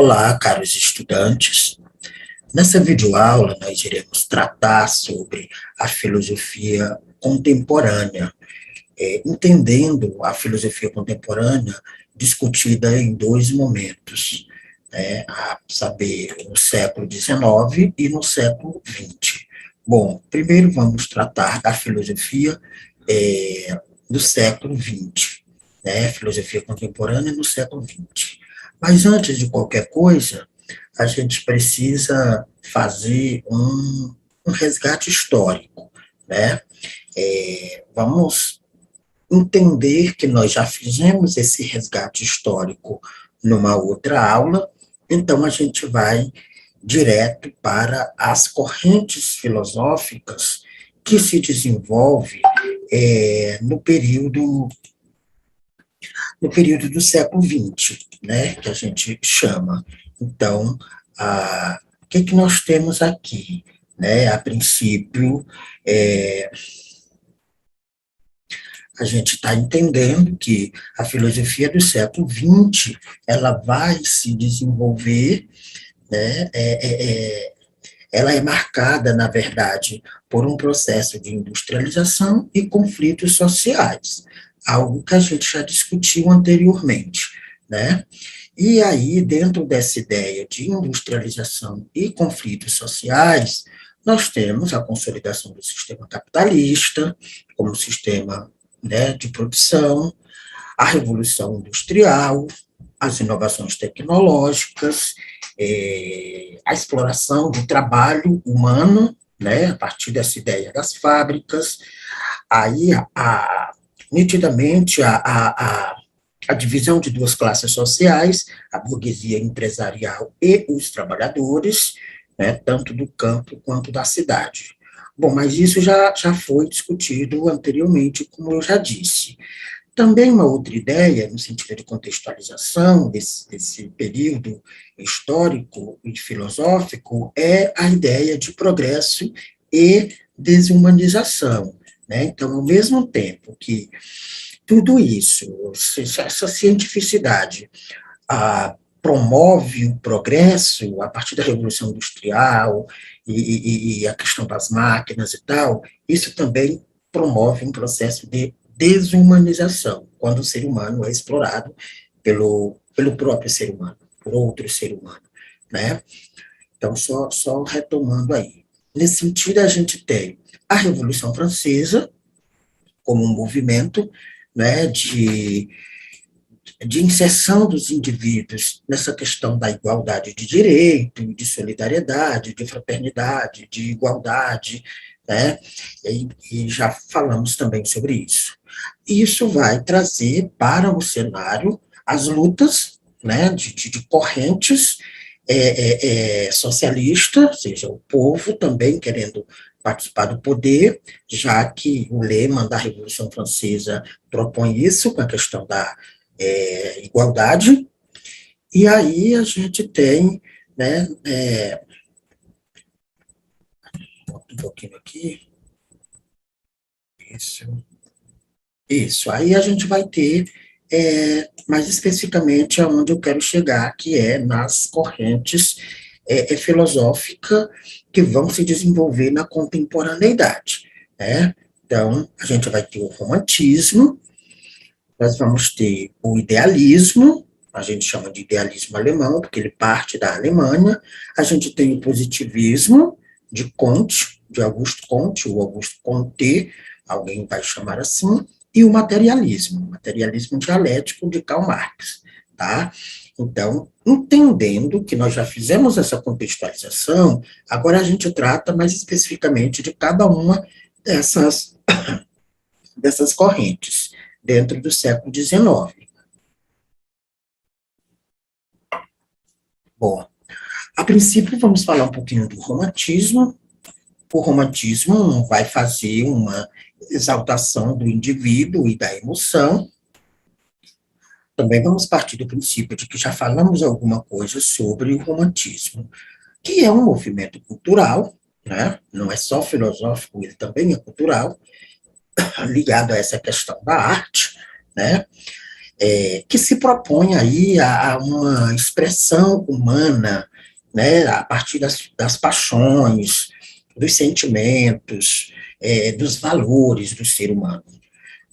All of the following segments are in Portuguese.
Olá, caros estudantes. Nessa videoaula, nós iremos tratar sobre a filosofia contemporânea, entendendo a filosofia contemporânea discutida em dois momentos, né, a saber, no século XIX e no século XX. Bom, primeiro vamos tratar da filosofia do século XX, né, filosofia contemporânea no século XX. Mas antes de qualquer coisa, a gente precisa fazer um resgate histórico, né? Vamos entender que nós já fizemos esse resgate histórico numa outra aula, então a gente vai direto para as correntes filosóficas que se desenvolvem no período do século XX, né, que a gente chama. Então, o que nós temos aqui? Né? A princípio, a gente está entendendo que a filosofia do século XX ela vai se desenvolver, né? Ela é marcada, na verdade, por um processo de industrialização e conflitos sociais, algo que a gente já discutiu anteriormente, né? E aí, dentro dessa ideia de industrialização e conflitos sociais, nós temos a consolidação do sistema capitalista como sistema, né, de produção, a revolução industrial, as inovações tecnológicas, a exploração do trabalho humano, né, a partir dessa ideia das fábricas, aí nitidamente a divisão de duas classes sociais, a burguesia empresarial e os trabalhadores, né, tanto do campo quanto da cidade. Bom, mas isso já foi discutido anteriormente, como eu já disse. Também uma outra ideia, no sentido de contextualização desse período histórico e filosófico, é a ideia de progresso e desumanização. Né? Então, ao mesmo tempo que tudo isso, essa cientificidade, promove o progresso a partir da Revolução Industrial e a questão das máquinas e tal, isso também promove um processo de desumanização, quando o ser humano é explorado pelo próprio ser humano, por outro ser humano, né? Então, só retomando aí. Nesse sentido, a gente tem a Revolução Francesa como um movimento, né, de inserção dos indivíduos nessa questão da igualdade de direito, de solidariedade, de fraternidade, de igualdade, né? E já falamos também sobre isso. Isso vai trazer para o cenário as lutas, né, de correntes socialista, ou seja, o povo também querendo participar do poder, já que o lema da Revolução Francesa propõe isso, com a questão da igualdade, e aí a gente tem, né, um pouquinho aqui, isso, aí a gente vai ter, mais especificamente aonde eu quero chegar, que é nas correntes filosóficas que vão se desenvolver na contemporaneidade, né? Então, a gente vai ter o romantismo, nós vamos ter o idealismo, a gente chama de idealismo alemão, porque ele parte da Alemanha, a gente tem o positivismo de Comte, de Auguste Comte, ou Auguste Comte, alguém vai chamar assim, e o materialismo dialético de Karl Marx, tá? Então, entendendo que nós já fizemos essa contextualização, agora a gente trata mais especificamente de cada uma dessas correntes dentro do século XIX. Bom, a princípio vamos falar um pouquinho do romantismo. O romantismo vai fazer uma exaltação do indivíduo e da emoção. Também vamos partir do princípio de que já falamos alguma coisa sobre o romantismo, que é um movimento cultural, né? Não é só filosófico, ele também é cultural, ligado a essa questão da arte, né? que se propõe aí a uma expressão humana, né, a partir das paixões, dos sentimentos, dos valores do ser humano.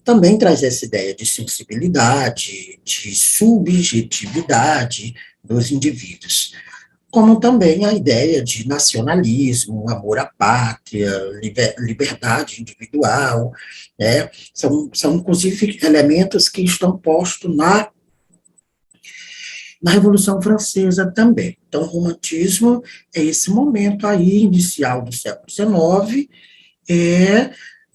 Também traz essa ideia de sensibilidade, de subjetividade dos indivíduos, como também a ideia de nacionalismo, amor à pátria, liberdade individual, né? São, inclusive, elementos que estão postos na Revolução Francesa também. Então, o romantismo é esse momento aí, inicial do século XIX,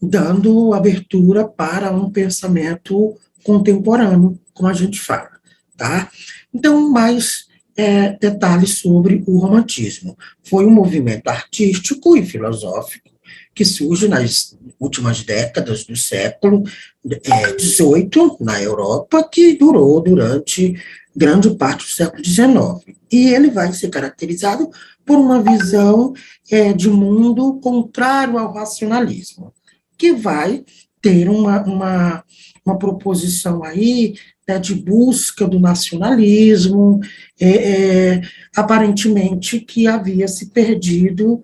dando abertura para um pensamento contemporâneo, como a gente fala, tá? Então, mais detalhes sobre o romantismo. Foi um movimento artístico e filosófico que surge nas últimas décadas do século XVIII, na Europa, que durou durante grande parte do século XIX. E ele vai ser caracterizado por uma visão de mundo contrário ao racionalismo, que vai ter uma proposição aí, né, de busca do nacionalismo, aparentemente que havia se perdido,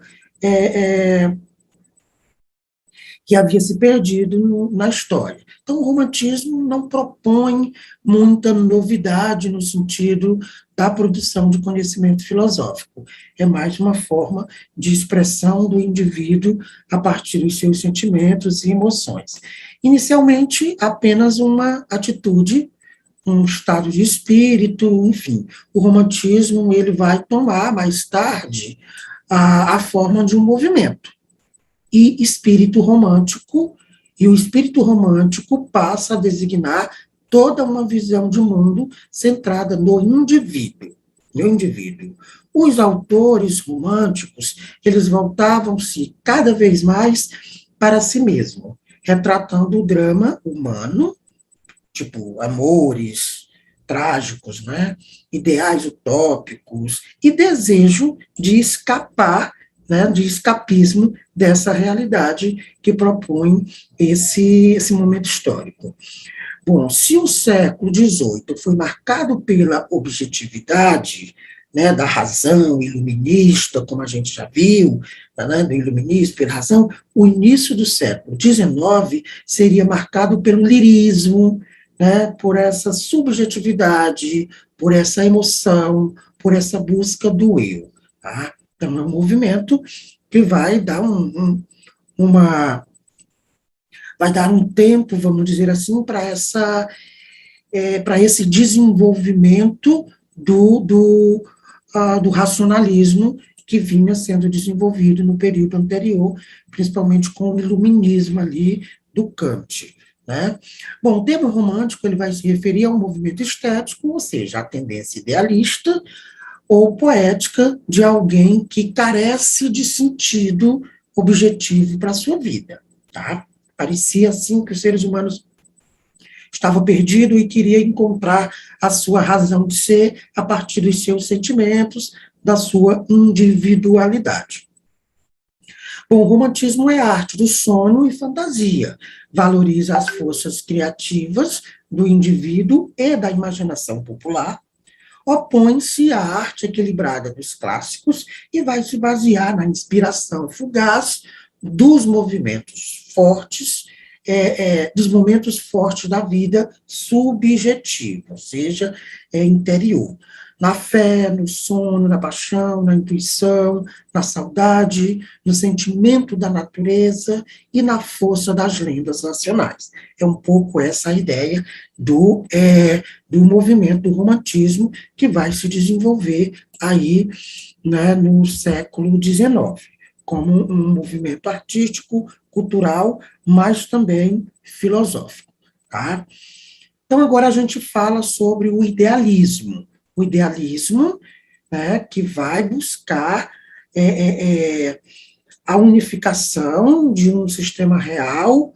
na história. Então, o romantismo não propõe muita novidade no sentido da produção de conhecimento filosófico. É mais uma forma de expressão do indivíduo a partir dos seus sentimentos e emoções. Inicialmente, apenas uma atitude, um estado de espírito, enfim. O romantismo ele vai tomar, mais tarde, a forma de um movimento e espírito romântico, e o espírito romântico passa a designar toda uma visão de mundo centrada no indivíduo, no indivíduo. Os autores românticos, eles voltavam-se cada vez mais para si mesmo, retratando o drama humano, tipo amores trágicos, né? Ideais utópicos e desejo de escapar, né, de escapismo dessa realidade que propõe esse momento histórico. Bom, se o século XVIII foi marcado pela objetividade, né, da razão iluminista, como a gente já viu, né, do iluminismo pela razão, o início do século XIX seria marcado pelo lirismo, né, por essa subjetividade, por essa emoção, por essa busca do eu. Tá? Então, é um movimento que vai dar vai dar um tempo, vamos dizer assim, para esse desenvolvimento do racionalismo que vinha sendo desenvolvido no período anterior, principalmente com o iluminismo ali do Kant. Né? Bom, o termo romântico ele vai se referir a um movimento estético, ou seja, a tendência idealista ou poética de alguém que carece de sentido objetivo para a sua vida. Tá? Parecia assim que os seres humanos estavam perdidos e queria encontrar a sua razão de ser a partir dos seus sentimentos, da sua individualidade. Bom, o romantismo é arte do sonho e fantasia, valoriza as forças criativas do indivíduo e da imaginação popular, opõe-se à arte equilibrada dos clássicos e vai se basear na inspiração fugaz dos movimentos fortes, dos momentos fortes da vida subjetiva, ou seja, interior. Na fé, no sono, na paixão, na intuição, na saudade, no sentimento da natureza e na força das lendas nacionais. É um pouco essa a ideia do movimento do romantismo que vai se desenvolver aí, né, no século XIX, como um movimento artístico, cultural, mas também filosófico. Tá? Então, agora a gente fala sobre o idealismo. O idealismo, né, que vai buscar a unificação de um sistema real,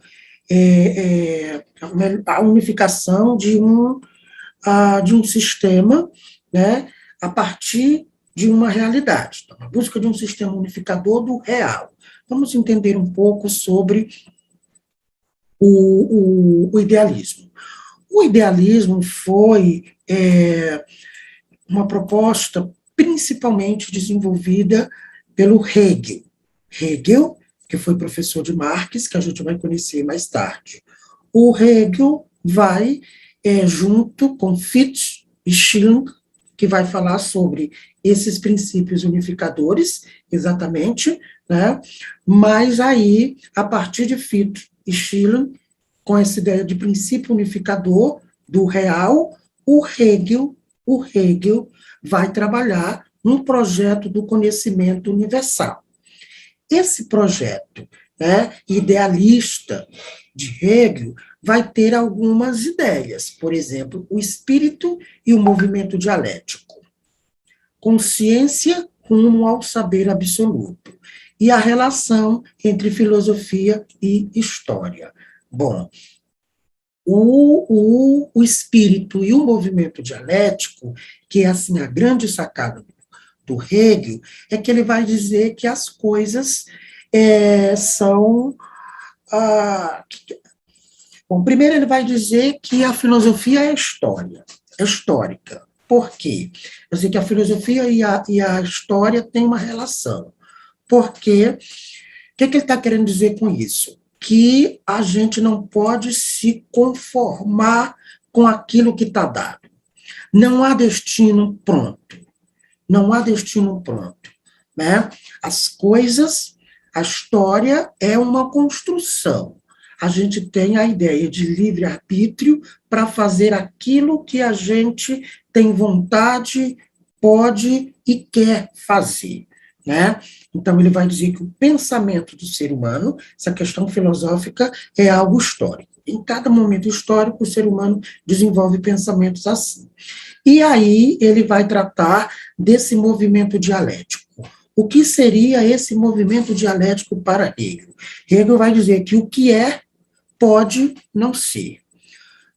a unificação de um sistema, né, a partir de uma realidade. Então, a busca de um sistema unificador do real. Vamos entender um pouco sobre o idealismo. O idealismo foi uma proposta principalmente desenvolvida pelo Hegel. Hegel, que foi professor de Marx, que a gente vai conhecer mais tarde. O Hegel vai, junto com Fichte e Schelling, que vai falar sobre esses princípios unificadores, exatamente, né? Mas aí, a partir de Fichte e Schelling, com essa ideia de princípio unificador do real, o Hegel vai trabalhar um projeto do conhecimento universal. Esse projeto, né, idealista de Hegel vai ter algumas ideias, por exemplo, o espírito e o movimento dialético, consciência rumo ao saber absoluto, e a relação entre filosofia e história. Bom, o espírito e o movimento dialético, que é assim a grande sacada do Hegel, é que ele vai dizer que as coisas são... Bom, primeiro ele vai dizer que a filosofia é história, é histórica. Por quê? Quer dizer que a filosofia e a história têm uma relação. Porque, o que ele está querendo dizer com isso? Que a gente não pode se conformar com aquilo que está dado. Não há destino pronto. Não há destino pronto. Né? As coisas, a história é uma construção. A gente tem a ideia de livre-arbítrio para fazer aquilo que a gente tem vontade, pode e quer fazer. Né? Então, ele vai dizer que o pensamento do ser humano, essa questão filosófica, é algo histórico. Em cada momento histórico, o ser humano desenvolve pensamentos assim. E aí, ele vai tratar desse movimento dialético. O que seria esse movimento dialético para Hegel? Hegel vai dizer que o que é, pode não ser.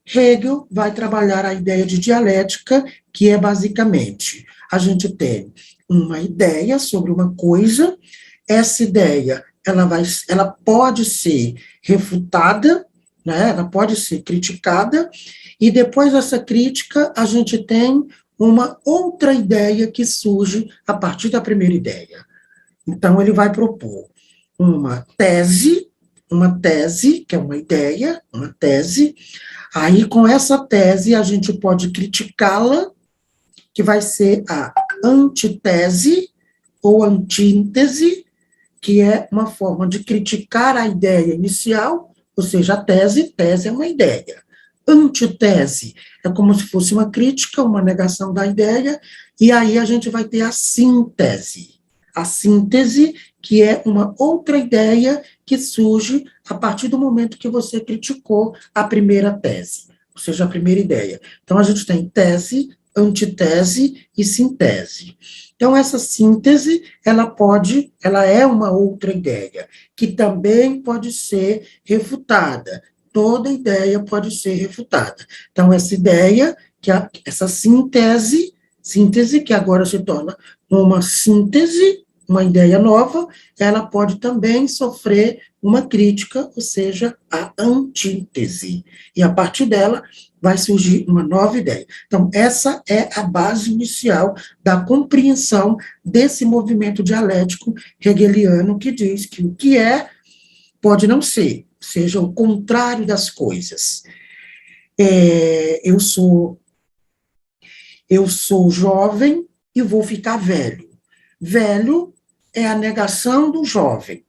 Hegel vai trabalhar a ideia de dialética, que é basicamente, a gente tem uma ideia sobre uma coisa, essa ideia ela pode ser refutada, né, ela pode ser criticada, e depois dessa crítica a gente tem uma outra ideia que surge a partir da primeira ideia. Então, ele vai propor uma tese, que é uma ideia, uma tese, aí com essa tese a gente pode criticá-la, que vai ser a antitese ou antíntese, que é uma forma de criticar a ideia inicial, ou seja, a tese é uma ideia. Antitese é como se fosse uma crítica, uma negação da ideia, e aí a gente vai ter a síntese. A síntese, que é uma outra ideia que surge a partir do momento que você criticou a primeira tese, ou seja, a primeira ideia. Então, a gente tem tese, antitese e síntese. Então, essa síntese, ela é uma outra ideia, que também pode ser refutada. Toda ideia pode ser refutada. Então, essa ideia, essa síntese, que agora se torna uma síntese, uma ideia nova, ela pode também sofrer uma crítica, ou seja, a antítese. E a partir dela vai surgir uma nova ideia. Então, essa é a base inicial da compreensão desse movimento dialético hegeliano que diz que o que é pode não ser, seja o contrário das coisas. Eu sou jovem e vou ficar velho. Velho é a negação do jovem.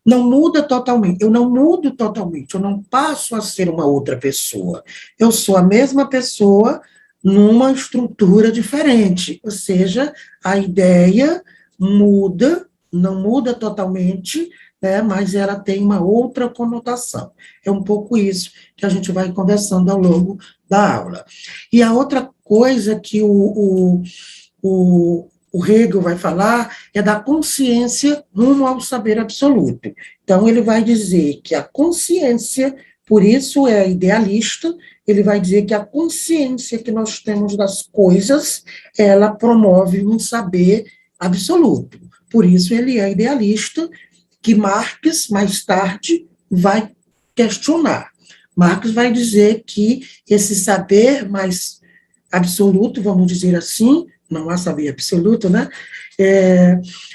Não muda totalmente, eu não mudo totalmente, eu não passo a ser uma outra pessoa. Eu sou a mesma pessoa numa estrutura diferente, ou seja, a ideia muda, não muda totalmente, né, mas ela tem uma outra conotação. É um pouco isso que a gente vai conversando ao longo da aula. E a outra coisa que o Hegel vai falar é da consciência rumo ao saber absoluto. Então, ele vai dizer que a consciência, por isso é idealista, ele vai dizer que a consciência que nós temos das coisas, ela promove um saber absoluto. Por isso ele é idealista, que Marx, mais tarde, vai questionar. Marx vai dizer que esse saber mais absoluto, vamos dizer assim, não há saber absoluto, né?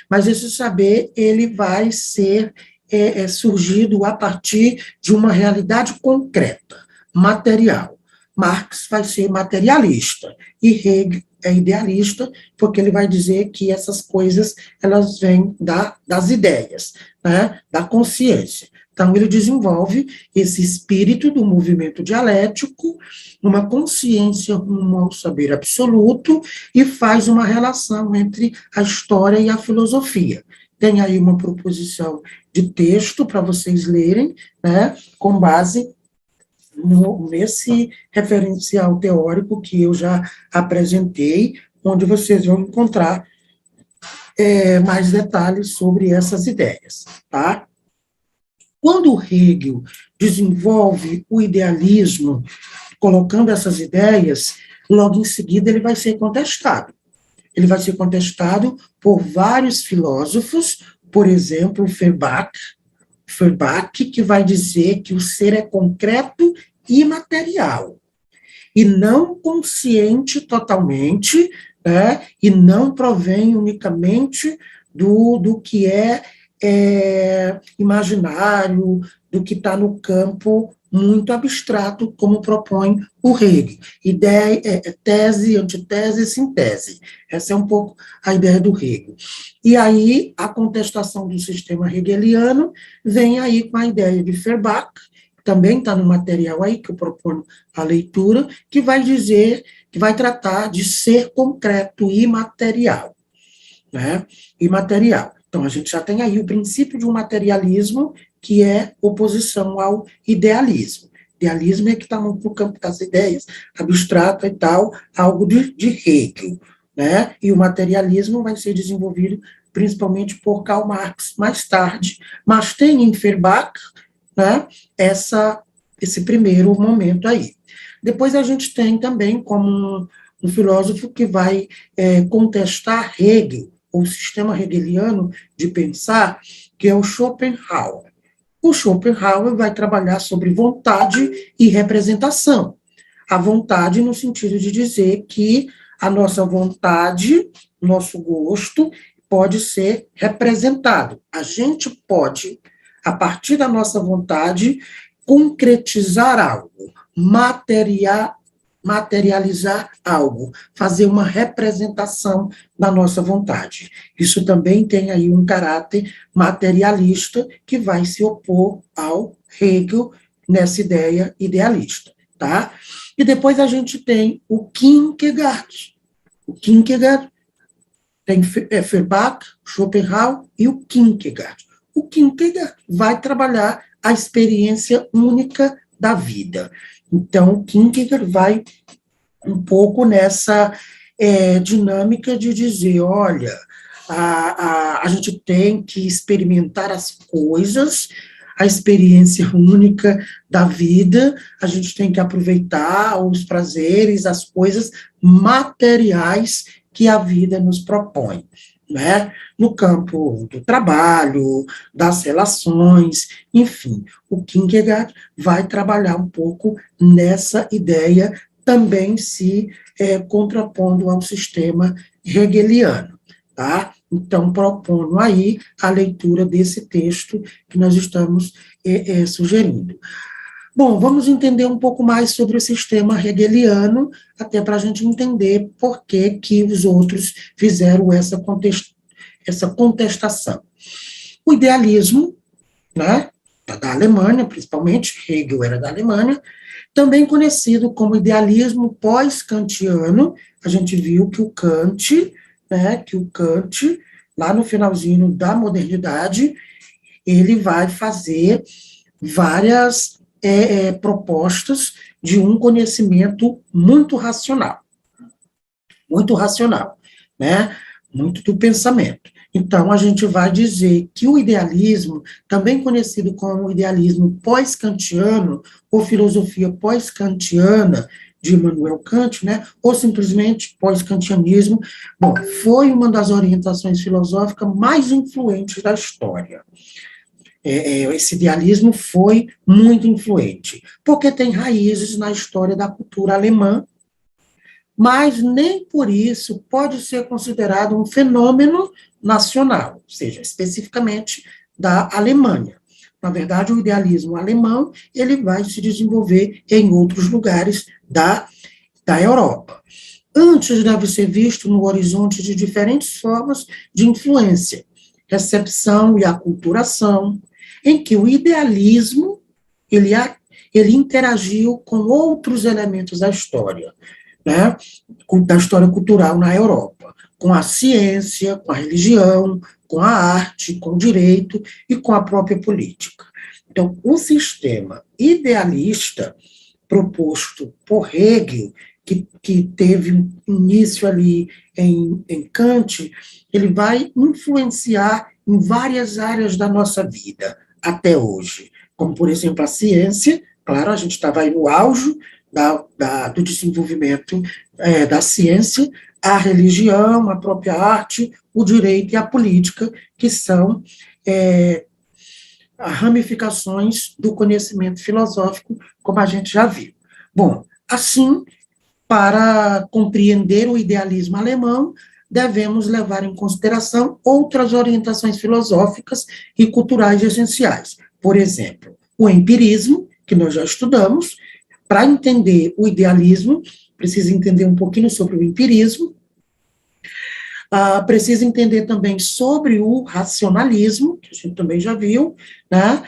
Mas esse saber, ele vai ser surgido a partir de uma realidade concreta, material. Marx vai ser materialista e Hegel é idealista, porque ele vai dizer que essas coisas elas vêm das ideias, né, da consciência. Então, ele desenvolve esse espírito do movimento dialético, uma consciência rumo ao saber absoluto, e faz uma relação entre a história e a filosofia. Tem aí uma proposição de texto para vocês lerem, né, com base nesse referencial teórico que eu já apresentei, onde vocês vão encontrar mais detalhes sobre essas ideias, tá? Quando Hegel desenvolve o idealismo, colocando essas ideias, logo em seguida ele vai ser contestado. Ele vai ser contestado por vários filósofos, por exemplo, Feuerbach, que vai dizer que o ser é concreto e material, e não consciente totalmente, né, e não provém unicamente do que imaginário, do que está no campo muito abstrato, como propõe o Hegel. Ideia, tese, antitese, síntese. Essa é um pouco a ideia do Hegel. E aí, a contestação do sistema hegeliano vem aí com a ideia de Feuerbach, que também está no material aí, que eu proponho a leitura, que vai dizer, que vai tratar de ser concreto e material, né? Imaterial. Então, a gente já tem aí o princípio de um materialismo que é oposição ao idealismo. Idealismo é que está no campo das ideias, abstrato e tal, algo de Hegel, né? E o materialismo vai ser desenvolvido principalmente por Karl Marx mais tarde, mas tem em Feuerbach, né, esse primeiro momento aí. Depois a gente tem também como um filósofo que vai contestar Hegel, o sistema hegeliano de pensar, que é o Schopenhauer. O Schopenhauer vai trabalhar sobre vontade e representação. A vontade no sentido de dizer que a nossa vontade, nosso gosto, pode ser representado. A gente pode, a partir da nossa vontade, concretizar algo, materializar algo, fazer uma representação da nossa vontade. Isso também tem aí um caráter materialista que vai se opor ao Hegel nessa ideia idealista, tá? E depois a gente tem o Kierkegaard. O Kierkegaard tem Feuerbach, Schopenhauer e o Kierkegaard. O Kierkegaard vai trabalhar a experiência única da vida. Então, o Kierkegaard vai um pouco nessa dinâmica de dizer, olha, a gente tem que experimentar as coisas, a experiência única da vida, a gente tem que aproveitar os prazeres, as coisas materiais que a vida nos propõe, né? No campo do trabalho, das relações, enfim, o Kierkegaard vai trabalhar um pouco nessa ideia, também se contrapondo ao sistema hegeliano, tá? Então, proponho aí a leitura desse texto que nós estamos sugerindo. Bom, vamos entender um pouco mais sobre o sistema hegeliano, até para a gente entender por que os outros fizeram essa contestação. O idealismo, né, da Alemanha, principalmente, Hegel era da Alemanha, também conhecido como idealismo pós-kantiano. A gente viu que o Kant, lá no finalzinho da modernidade, ele vai fazer várias propostas de um conhecimento muito racional, né? Muito do pensamento. Então, a gente vai dizer que o idealismo, também conhecido como idealismo pós-kantiano, ou filosofia pós-kantiana, de Immanuel Kant, né, ou simplesmente pós-kantianismo, bom, foi uma das orientações filosóficas mais influentes da história. esse idealismo foi muito influente, porque tem raízes na história da cultura alemã, mas nem por isso pode ser considerado um fenômeno nacional, ou seja, especificamente da Alemanha. Na verdade, o idealismo alemão ele vai se desenvolver em outros lugares da Europa. Antes deve ser visto no horizonte de diferentes formas de influência, recepção e aculturação, em que o idealismo ele interagiu com outros elementos da história, né, da história cultural na Europa, com a ciência, com a religião, com a arte, com o direito e com a própria política. Então, o sistema idealista proposto por Hegel, que teve início ali em Kant, ele vai influenciar em várias áreas da nossa vida até hoje, como, por exemplo, a ciência. Claro, a gente estava aí no auge do desenvolvimento da ciência, a religião, a própria arte, o direito e a política, que são ramificações do conhecimento filosófico, como a gente já viu. Bom, assim, para compreender o idealismo alemão, devemos levar em consideração outras orientações filosóficas e culturais essenciais. Por exemplo, o empirismo, que nós já estudamos. Para entender o idealismo, precisa entender um pouquinho sobre o empirismo, precisa entender também sobre o racionalismo, que a gente também já viu, né,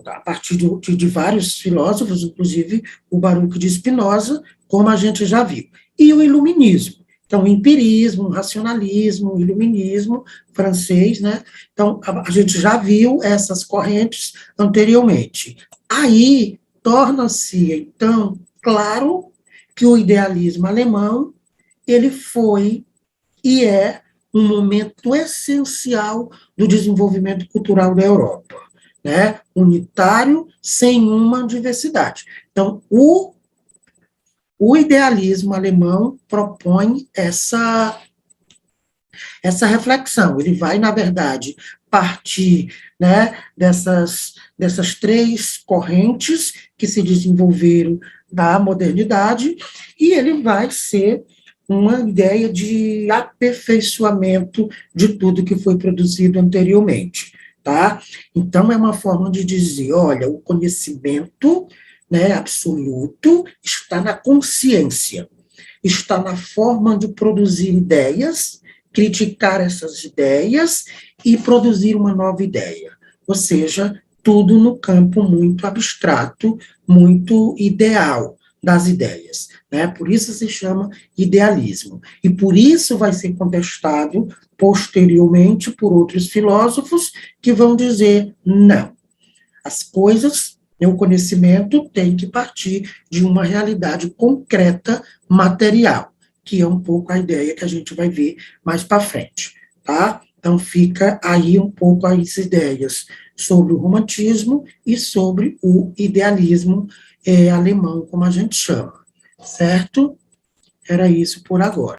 a partir de vários filósofos, inclusive o Baruch de Spinoza, como a gente já viu. E o iluminismo. Então, o empirismo, o racionalismo, o iluminismo francês, né? Então, a gente já viu essas correntes anteriormente. Aí, torna-se, então, claro que o idealismo alemão, ele foi e é um momento essencial do desenvolvimento cultural da Europa, né? Unitário, sem uma diversidade. Então, o idealismo alemão propõe essa reflexão. Ele vai, na verdade, partir, né, dessas três correntes que se desenvolveram na modernidade, e ele vai ser uma ideia de aperfeiçoamento de tudo que foi produzido anteriormente, tá? Então, é uma forma de dizer, olha, o conhecimento, né, absoluto está na consciência, está na forma de produzir ideias, criticar essas ideias e produzir uma nova ideia. Ou seja, tudo no campo muito abstrato, muito ideal das ideias, né? Por isso se chama idealismo. E por isso vai ser contestado posteriormente por outros filósofos que vão dizer, não, as coisas, o conhecimento tem que partir de uma realidade concreta, material, que é um pouco a ideia que a gente vai ver mais para frente, tá? Então, fica aí um pouco as ideias sobre o romantismo e sobre o idealismo alemão, como a gente chama, certo? Era isso por agora.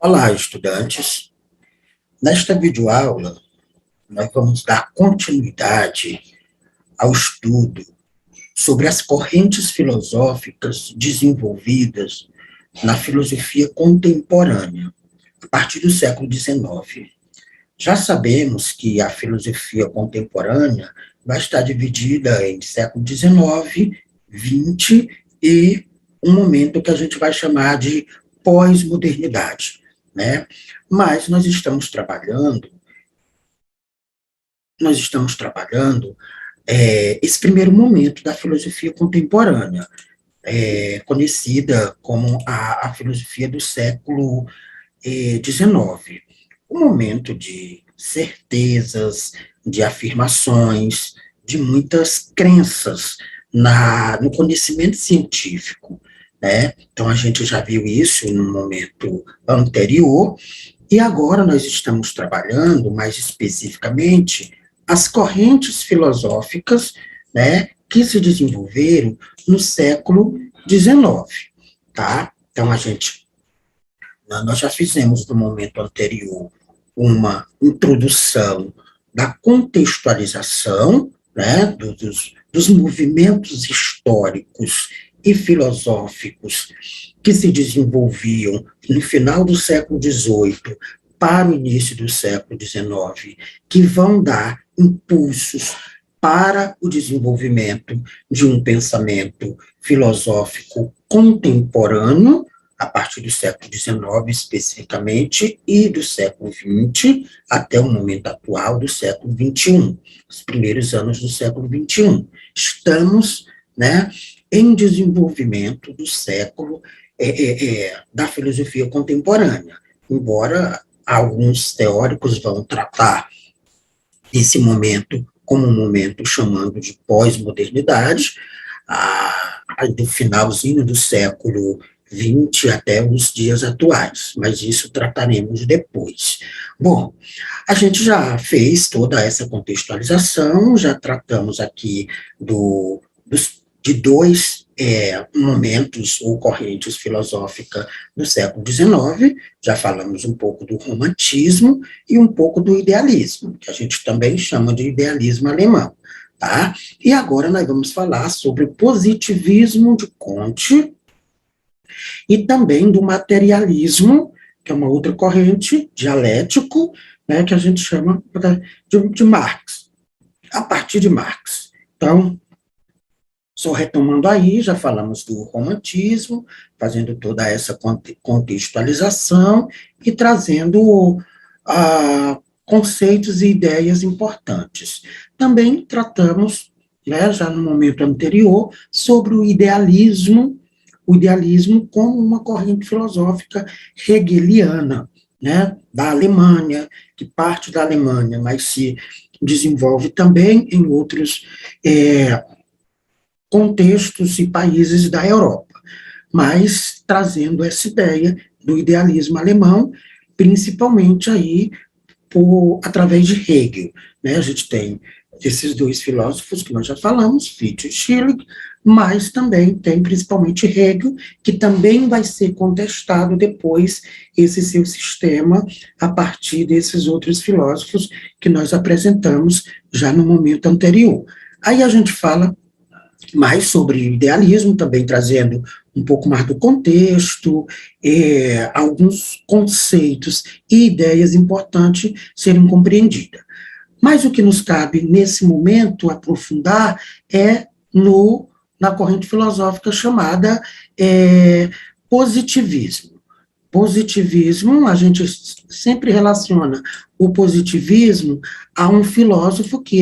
Olá, estudantes. Nesta videoaula, nós vamos dar continuidade ao estudo sobre as correntes filosóficas desenvolvidas na filosofia contemporânea, a partir do século XIX. Já sabemos que a filosofia contemporânea vai estar dividida em século XIX, XX e um momento que a gente vai chamar de pós-modernidade, né? Mas nós estamos trabalhando esse primeiro momento da filosofia contemporânea, conhecida como a filosofia do século XIX, um momento de certezas, de afirmações, de muitas crenças no conhecimento científico, né? Então, a gente já viu isso no momento anterior, e agora nós estamos trabalhando, mais especificamente, as correntes filosóficas, né, que se desenvolveram no século XIX, tá? Então, nós já fizemos no momento anterior uma introdução da contextualização, né, dos movimentos históricos e filosóficos que se desenvolviam no final do século XVIII para o início do século XIX, que vão dar impulsos para o desenvolvimento de um pensamento filosófico contemporâneo, a partir do século XIX especificamente, e do século XX até o momento atual do século XXI, os primeiros anos do século XXI. Estamos, né, em desenvolvimento do século da filosofia contemporânea, embora alguns teóricos vão tratar esse momento como um momento chamando de pós-modernidade, do finalzinho do século XX até os dias atuais, mas isso trataremos depois. Bom, a gente já fez toda essa contextualização, já tratamos aqui de dois momentos ou correntes filosóficas do século XIX, já falamos um pouco do romantismo e um pouco do idealismo, que a gente também chama de idealismo alemão, tá? E agora nós vamos falar sobre o positivismo de Comte e também do materialismo, que é uma outra corrente, dialético, né, que a gente chama de Marx, a partir de Marx. Então, só retomando aí, já falamos do romantismo, fazendo toda essa contextualização e trazendo conceitos e ideias importantes. Também tratamos, né, já no momento anterior, sobre o idealismo como uma corrente filosófica hegeliana, né, da Alemanha, que parte da Alemanha, mas se desenvolve também em outros contextos e países da Europa, mas trazendo essa ideia do idealismo alemão, principalmente aí através de Hegel, né? A gente tem esses dois filósofos que nós já falamos, Fichte e Schilling, mas também tem principalmente Hegel, que também vai ser contestado depois, esse seu sistema, a partir desses outros filósofos que nós apresentamos já no momento anterior. Aí a gente fala mais sobre idealismo, também trazendo um pouco mais do contexto, alguns conceitos e ideias importantes serem compreendidas. Mas o que nos cabe, nesse momento, aprofundar é na corrente filosófica chamada positivismo. Positivismo, a gente sempre relaciona o positivismo a um filósofo que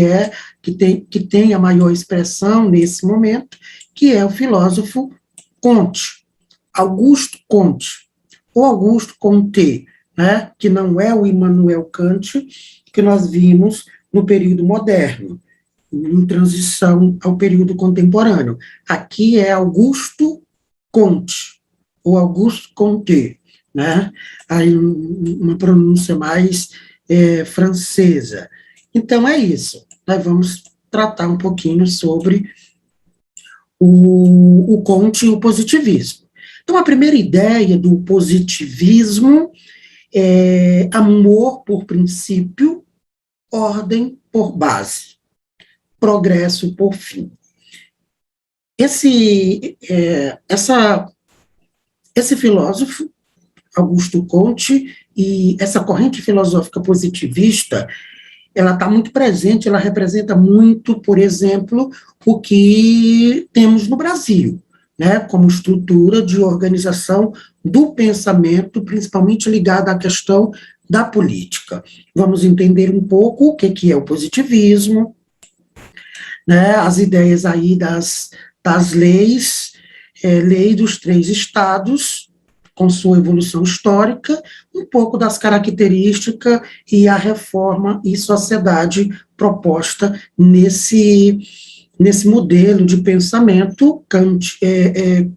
tem a maior expressão nesse momento, que é o filósofo Comte, Augusto Comte, ou Augusto Comte, né, que não é o Immanuel Kant que nós vimos no período moderno, em transição ao período contemporâneo. Aqui é Augusto Comte, ou Auguste Comte, né? Aí uma pronúncia mais francesa. Então, é isso. Nós vamos tratar um pouquinho sobre o Comte e o positivismo. Então, a primeira ideia do positivismo é amor por princípio, ordem por base, progresso por fim. Esse filósofo, Augusto Comte, e essa corrente filosófica positivista, ela está muito presente, ela representa muito, por exemplo, o que temos no Brasil, né, como estrutura de organização do pensamento, principalmente ligada à questão da política. Vamos entender um pouco o que é o positivismo, né, as ideias aí das leis, lei dos 3 estados, com sua evolução histórica, um pouco das características e a reforma e sociedade proposta nesse modelo de pensamento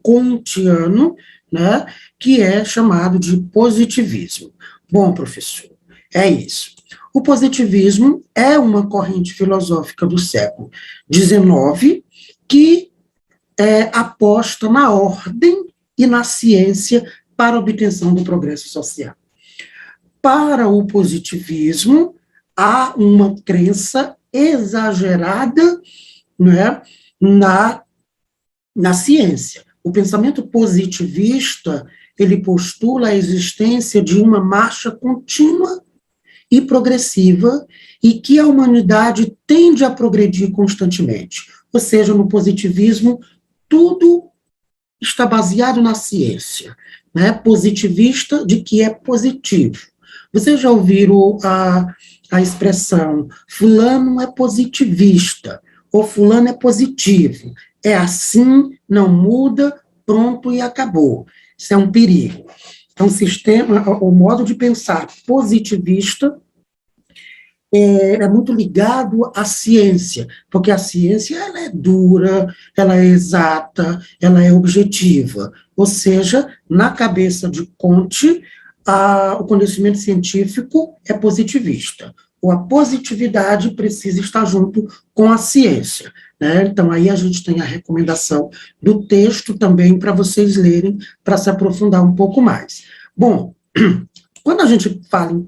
kantiano, né, que é chamado de positivismo. Bom, professor, é isso. O positivismo é uma corrente filosófica do século XIX que aposta na ordem e na ciência para a obtenção do progresso social. Para o positivismo, há uma crença exagerada, né, na ciência. O pensamento positivista, ele postula a existência de uma marcha contínua e progressiva, e que a humanidade tende a progredir constantemente. Ou seja, no positivismo, tudo está baseado na ciência, né? Positivista de que é positivo. Vocês já ouviram a expressão fulano é positivista, ou fulano é positivo. É assim, não muda, pronto e acabou. Isso é um perigo. Então, o modo de pensar positivista é muito ligado à ciência, porque a ciência ela é dura, ela é exata, ela é objetiva. Ou seja, na cabeça de Comte, o conhecimento científico é positivista. Ou a positividade precisa estar junto com a ciência, né? Então, aí a gente tem a recomendação do texto também para vocês lerem, para se aprofundar um pouco mais. Bom, quando a gente fala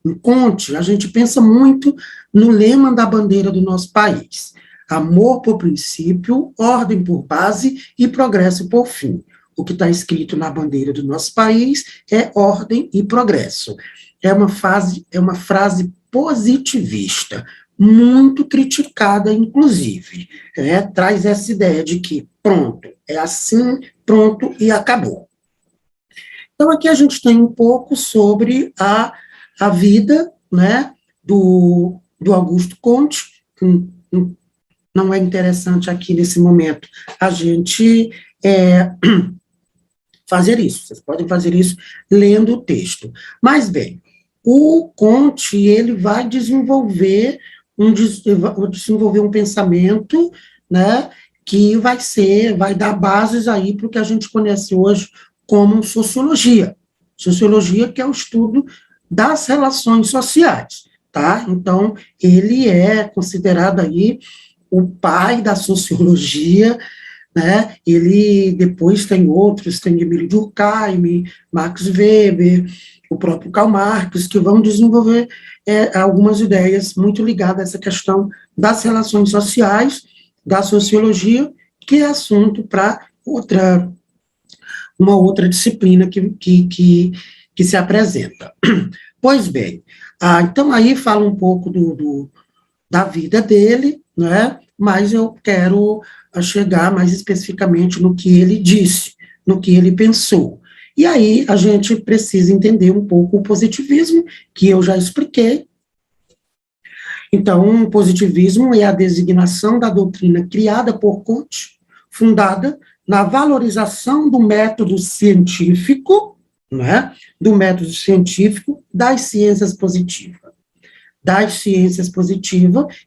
em Comte, a gente pensa muito no lema da bandeira do nosso país: amor por princípio, ordem por base e progresso por fim. O que está escrito na bandeira do nosso país é ordem e progresso. É uma frase positivista, muito criticada, inclusive. Traz essa ideia de que, pronto, é assim, pronto e acabou. Então, aqui a gente tem um pouco sobre a vida, né, do Augusto Comte, que não é interessante aqui nesse momento a gente fazer isso. Vocês podem fazer isso lendo o texto. Mas, bem, o Comte, ele vai desenvolver um pensamento, né, que vai dar bases aí para o que a gente conhece hoje como sociologia. Sociologia, que é o estudo das relações sociais, tá? Então, ele é considerado aí o pai da sociologia, né? Ele depois tem outros, tem Emílio Durkheim, Max Weber, o próprio Karl Marx, que vão desenvolver algumas ideias muito ligadas a essa questão das relações sociais, da sociologia, que é assunto para uma outra disciplina que se apresenta. Pois bem, então aí fala um pouco da vida dele, né, mas eu quero chegar mais especificamente no que ele disse, no que ele pensou. E aí a gente precisa entender um pouco o positivismo, que eu já expliquei. Então, o positivismo é a designação da doutrina criada por Comte, fundada na valorização do método científico, né, do método científico das ciências positivas.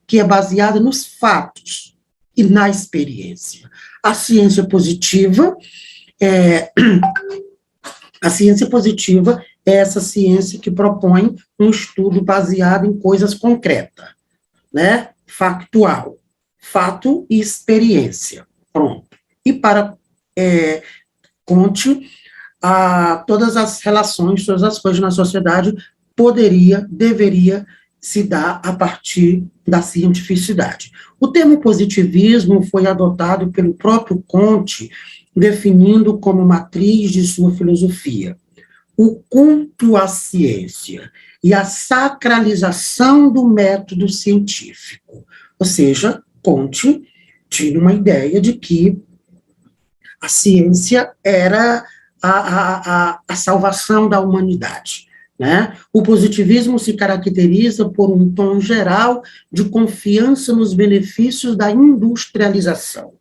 Que é baseada nos fatos e na experiência. A ciência positiva é essa ciência que propõe um estudo baseado em coisas concretas, né? Factual, fato e experiência. Pronto. E para Comte, todas as relações, todas as coisas na sociedade deveria se dar a partir da cientificidade. O termo positivismo foi adotado pelo próprio Comte, definindo como matriz de sua filosofia o culto à ciência e a sacralização do método científico. Ou seja, Comte tinha uma ideia de que a ciência era a salvação da humanidade, né? O positivismo se caracteriza por um tom geral de confiança nos benefícios da industrialização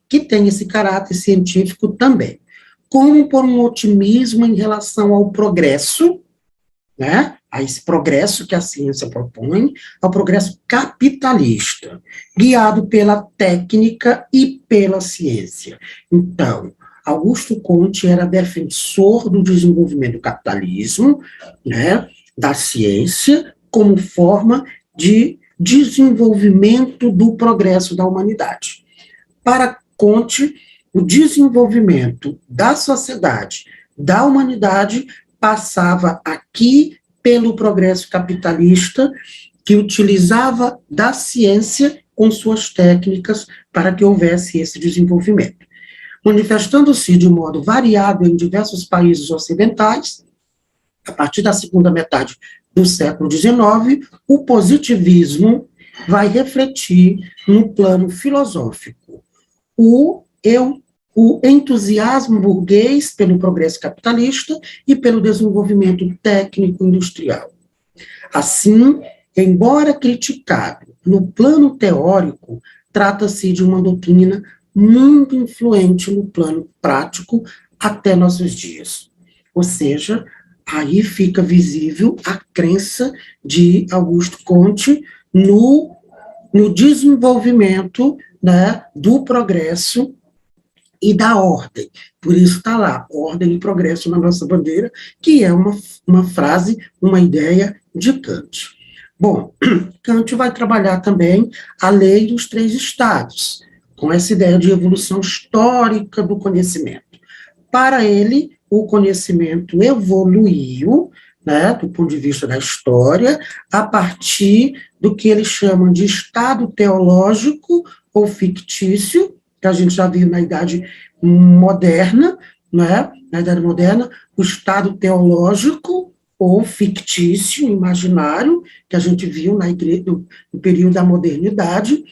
que tem esse caráter científico também, como por um otimismo em relação ao progresso, né? A esse progresso que a ciência propõe, ao progresso capitalista, guiado pela técnica e pela ciência. Então, Augusto Comte era defensor do desenvolvimento do capitalismo, né, da ciência, como forma de desenvolvimento do progresso da humanidade. Para Comte, o desenvolvimento da sociedade, da humanidade, passava aqui pelo progresso capitalista, que utilizava da ciência com suas técnicas para que houvesse esse desenvolvimento. Manifestando-se de modo variado em diversos países ocidentais, a partir da segunda metade do século XIX, o positivismo vai refletir no plano filosófico o entusiasmo burguês pelo progresso capitalista e pelo desenvolvimento técnico-industrial. Assim, embora criticado no plano teórico, trata-se de uma doutrina muito influente no plano prático até nossos dias. Ou seja, aí fica visível a crença de Augusto Comte no desenvolvimento, né, do progresso e da ordem. Por isso está lá, ordem e progresso na nossa bandeira, que é uma frase, uma ideia de Kant. Bom, Kant vai trabalhar também a lei dos três estados, com essa ideia de evolução histórica do conhecimento. Para ele, o conhecimento evoluiu, né, do ponto de vista da história, a partir do que ele chama de estado teológico ou fictício, que a gente já viu na Idade Moderna, né, na Idade Moderna, o estado teológico ou fictício, imaginário, que a gente viu na igreja, no período da modernidade,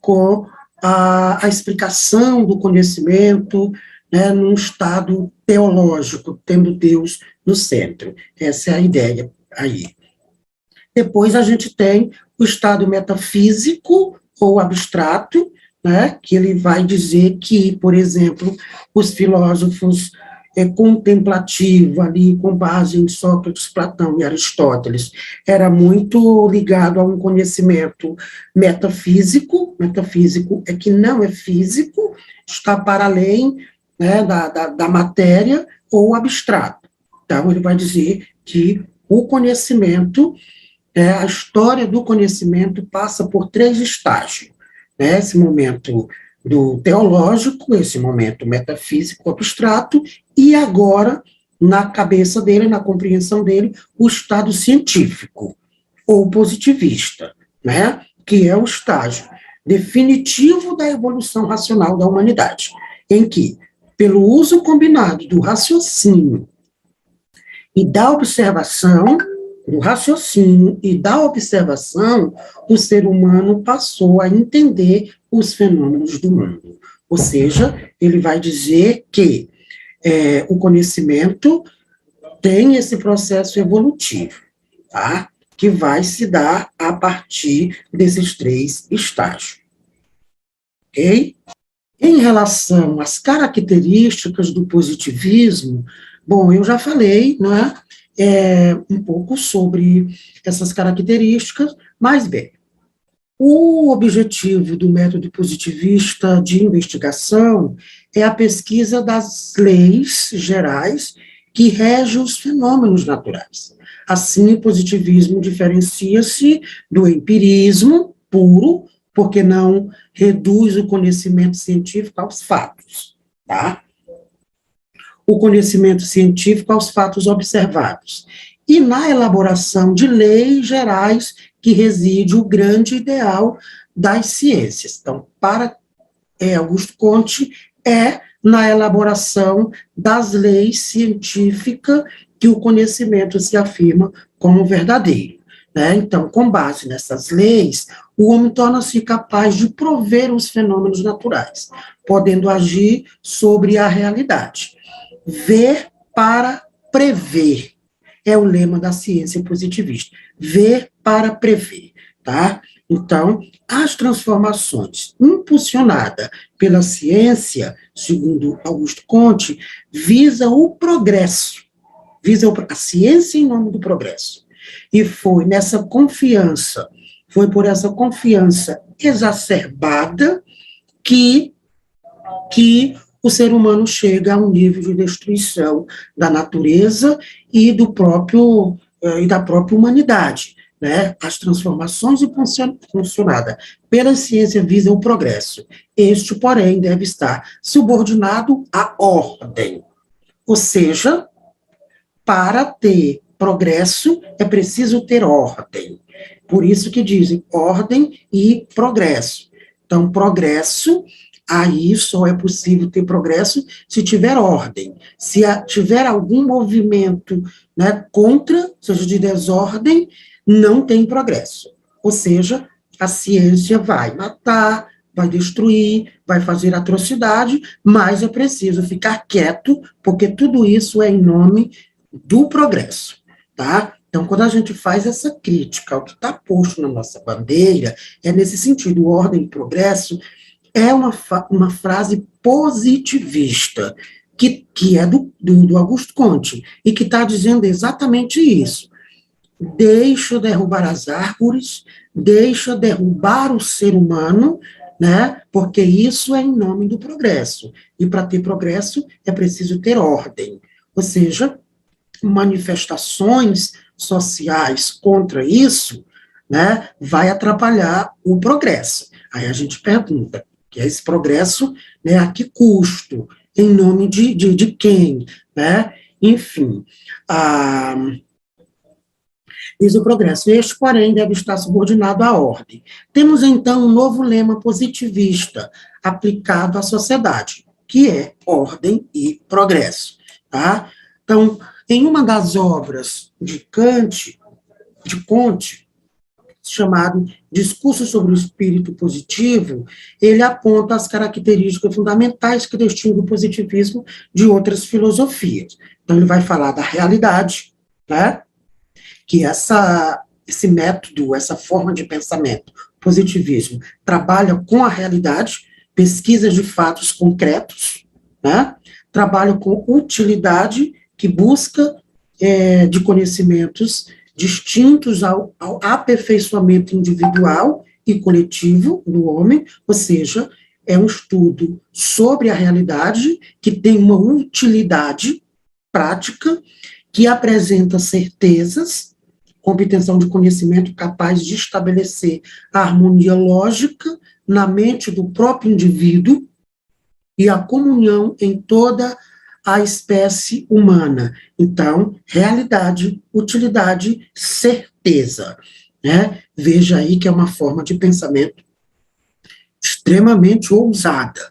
com a explicação do conhecimento, né, num estado teológico, tendo Deus no centro. Essa é a ideia aí. Depois a gente tem o estado metafísico ou abstrato, né, que ele vai dizer que, por exemplo, os filósofos contemplativos ali, com base em Sócrates, Platão e Aristóteles, era muito ligado a um conhecimento metafísico. Metafísico é que não é físico, está para além, né, da matéria, ou abstrato. Então, ele vai dizer que o conhecimento, a história do conhecimento passa por três estágios, né, esse momento do teológico, esse momento metafísico abstrato, e agora, na cabeça dele, na compreensão dele, o estado científico, ou positivista, né, que é o estágio definitivo da evolução racional da humanidade, em que, pelo uso combinado do raciocínio e da observação, do raciocínio e da observação, o ser humano passou a entender os fenômenos do mundo. Ou seja, ele vai dizer que o conhecimento tem esse processo evolutivo, tá? Que vai se dar a partir desses três estágios. Ok? Em relação às características do positivismo, bom, eu já falei, né, um pouco sobre essas características, mas, bem, o objetivo do método positivista de investigação é a pesquisa das leis gerais que regem os fenômenos naturais. Assim, o positivismo diferencia-se do empirismo puro, porque não reduz o conhecimento científico aos fatos, tá? O conhecimento científico aos fatos observados. E na elaboração de leis gerais que reside o grande ideal das ciências. Então, para Augusto Comte, na elaboração das leis científicas que o conhecimento se afirma como verdadeiro, né? Então, com base nessas leis, o homem torna-se capaz de prover os fenômenos naturais, podendo agir sobre a realidade. Ver para prever é o lema da ciência positivista. Ver para prever, tá? Então, as transformações impulsionadas pela ciência, segundo Augusto Comte, visa o progresso, visa a ciência em nome do progresso. E foi por essa confiança exacerbada que o ser humano chega a um nível de destruição da natureza e da própria humanidade, né? As transformações impulsionadas pela ciência visam o progresso. Este, porém, deve estar subordinado à ordem. Ou seja, para ter progresso, é preciso ter ordem. Por isso que dizem ordem e progresso. Então, progresso, aí só é possível ter progresso se tiver ordem. Se tiver algum movimento, né, contra, seja de desordem, não tem progresso. Ou seja, a ciência vai matar, vai destruir, vai fazer atrocidade, mas é preciso ficar quieto, porque tudo isso é em nome do progresso, tá? Então, quando a gente faz essa crítica ao que está posto na nossa bandeira, é nesse sentido, ordem e progresso é uma frase positivista, que é do Augusto Comte, e que está dizendo exatamente isso. Deixa derrubar as árvores, deixa derrubar o ser humano, né? Porque isso é em nome do progresso. E para ter progresso é preciso ter ordem. Ou seja, manifestações sociais contra isso, né, vai atrapalhar o progresso. Aí a gente pergunta, que é esse progresso, né, a que custo? Em nome de quem? Né? Enfim, diz o progresso, este, porém, deve estar subordinado à ordem. Temos, então, um novo lema positivista aplicado à sociedade, que é ordem e progresso. Tá? Então, em uma das obras de Comte, chamado Discurso sobre o Espírito Positivo, ele aponta as características fundamentais que distinguem o positivismo de outras filosofias. Então, ele vai falar da realidade, né? Que esse método, essa forma de pensamento, positivismo, trabalha com a realidade, pesquisa de fatos concretos, né? Trabalha com utilidade, que busca de conhecimentos distintos ao aperfeiçoamento individual e coletivo do homem, ou seja, é um estudo sobre a realidade que tem uma utilidade prática, que apresenta certezas, com obtenção de conhecimento capaz de estabelecer a harmonia lógica na mente do próprio indivíduo e a comunhão em toda a espécie humana. Então, realidade, utilidade, certeza. Né? Veja aí que é uma forma de pensamento extremamente ousada.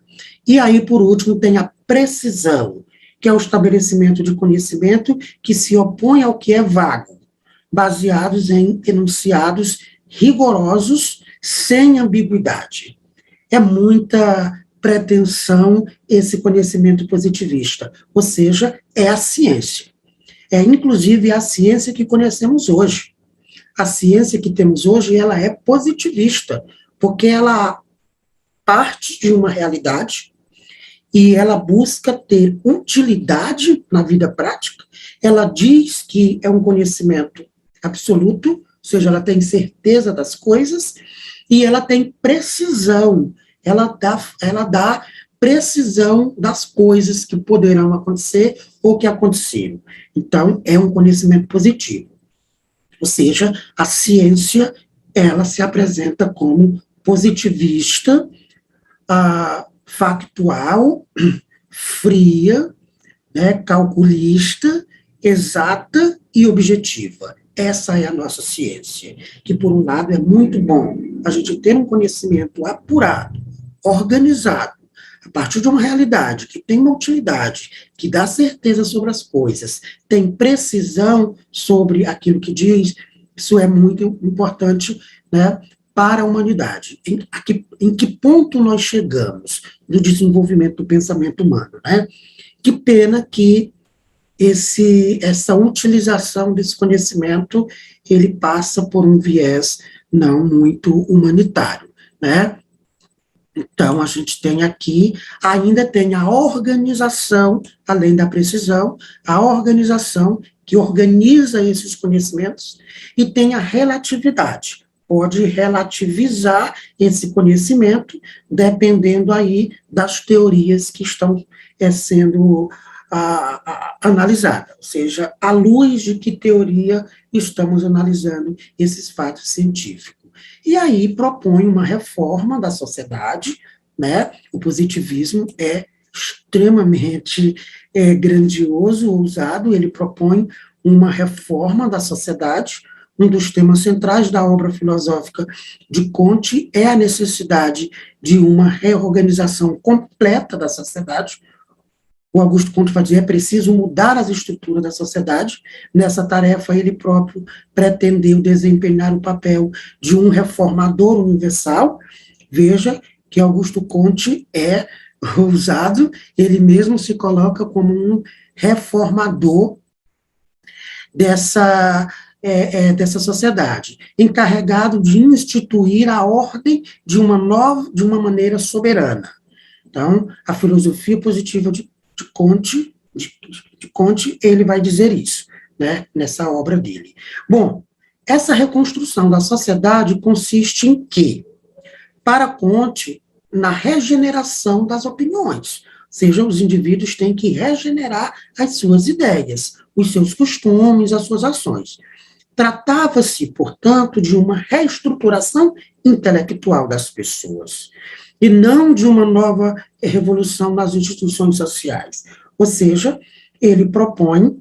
E aí, por último, tem a precisão, que é o estabelecimento de conhecimento que se opõe ao que é vago, baseados em enunciados rigorosos, sem ambiguidade. É muita pretensão esse conhecimento positivista, ou seja, é a ciência. É inclusive a ciência que conhecemos hoje. A ciência que temos hoje, ela é positivista, porque ela parte de uma realidade e ela busca ter utilidade na vida prática. Ela diz que é um conhecimento absoluto, ou seja, ela tem certeza das coisas, e ela tem precisão, ela dá precisão das coisas que poderão acontecer ou que aconteceram. Então, é um conhecimento positivo. Ou seja, a ciência, ela se apresenta como positivista, factual, fria, né, calculista, exata e objetiva. Essa é a nossa ciência, que, por um lado, é muito bom a gente ter um conhecimento apurado, organizado, a partir de uma realidade que tem uma utilidade, que dá certeza sobre as coisas, tem precisão sobre aquilo que diz, isso é muito importante, né, para a humanidade. Em que ponto nós chegamos no desenvolvimento do pensamento humano, né? Que pena que essa utilização desse conhecimento, ele passa por um viés não muito humanitário, né? Então, a gente tem aqui, ainda tem a organização, além da precisão, a organização que organiza esses conhecimentos, e tem a relatividade, pode relativizar esse conhecimento, dependendo aí das teorias que estão sendo analisada, ou seja, à luz de que teoria estamos analisando esses fatos científicos. E aí propõe uma reforma da sociedade, né? O positivismo é extremamente grandioso, ousado, ele propõe uma reforma da sociedade. Um dos temas centrais da obra filosófica de Comte é a necessidade de uma reorganização completa da sociedade. O Augusto Comte vai dizer, é preciso mudar as estruturas da sociedade. Nessa tarefa, ele próprio pretendeu desempenhar o papel de um reformador universal. Veja que Augusto Comte é ousado, ele mesmo se coloca como um reformador dessa sociedade, encarregado de instituir a ordem de uma maneira soberana. Então, a filosofia positiva de Comte, ele vai dizer isso, né, nessa obra dele. Bom, essa reconstrução da sociedade consiste em quê? Para Comte, na regeneração das opiniões, ou seja, os indivíduos têm que regenerar as suas ideias, os seus costumes, as suas ações. Tratava-se, portanto, de uma reestruturação intelectual das pessoas, e não de uma nova revolução nas instituições sociais. Ou seja, ele propõe,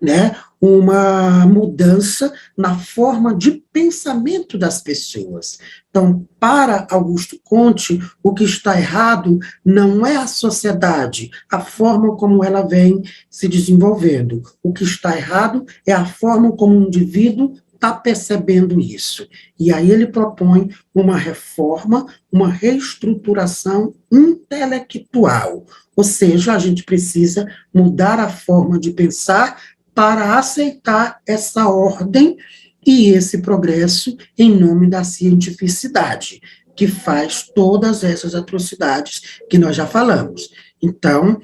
né, uma mudança na forma de pensamento das pessoas. Então, para Augusto Comte, o que está errado não é a sociedade, a forma como ela vem se desenvolvendo. O que está errado é a forma como o indivíduo está percebendo isso. E aí ele propõe uma reforma, uma reestruturação intelectual. Ou seja, a gente precisa mudar a forma de pensar para aceitar essa ordem e esse progresso em nome da cientificidade, que faz todas essas atrocidades que nós já falamos. Então,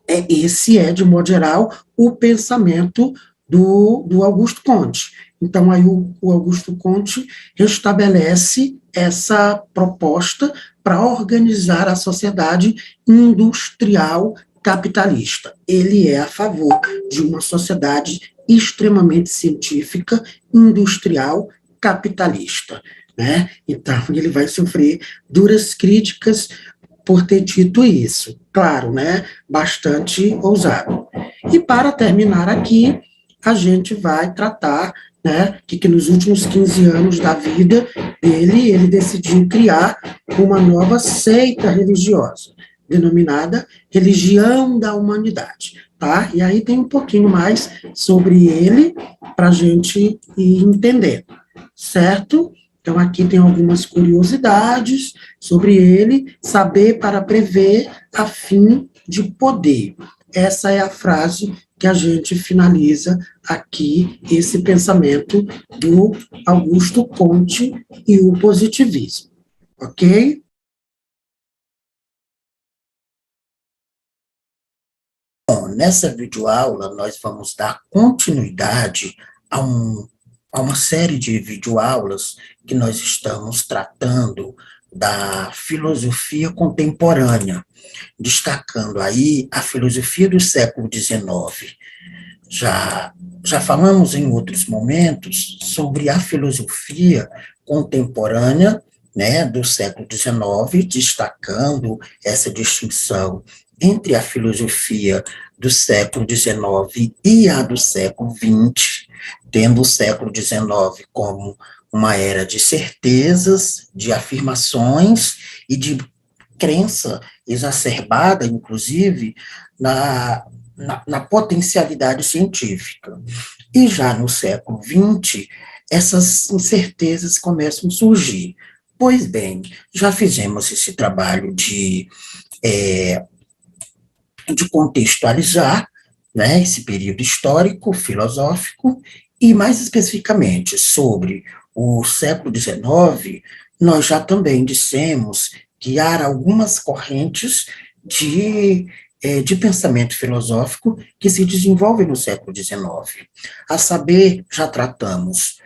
esse é, de modo geral, o pensamento do Augusto Comte. Então, aí o Augusto Comte restabelece essa proposta para organizar a sociedade industrial capitalista. Ele é a favor de uma sociedade extremamente científica, industrial, capitalista, né? Então, ele vai sofrer duras críticas por ter dito isso. Claro, né? Bastante ousado. E para terminar aqui, a gente vai tratar, né, que nos últimos 15 anos da vida dele, ele decidiu criar uma nova seita religiosa, denominada Religião da Humanidade, tá? E aí tem um pouquinho mais sobre ele, para a gente ir entendendo, certo? Então, aqui tem algumas curiosidades sobre ele, saber para prever a fim de poder. Essa é a frase que a gente finaliza aqui, esse pensamento do Augusto Comte e o positivismo, ok? Bom, nessa videoaula, nós vamos dar continuidade a uma série de videoaulas que nós estamos tratando da filosofia contemporânea, destacando aí a filosofia do século XIX. Já falamos em outros momentos sobre a filosofia contemporânea, né, do século XIX, destacando essa distinção entre a filosofia do século XIX e a do século XX, tendo o século XIX como uma era de certezas, de afirmações e de crença exacerbada, inclusive, na potencialidade científica. E já no século XX, essas incertezas começam a surgir. Pois bem, já fizemos esse trabalho de contextualizar, né, esse período histórico, filosófico, e mais especificamente sobre o século XIX, nós já também dissemos que há algumas correntes de pensamento filosófico que se desenvolvem no século XIX. A saber, já tratamos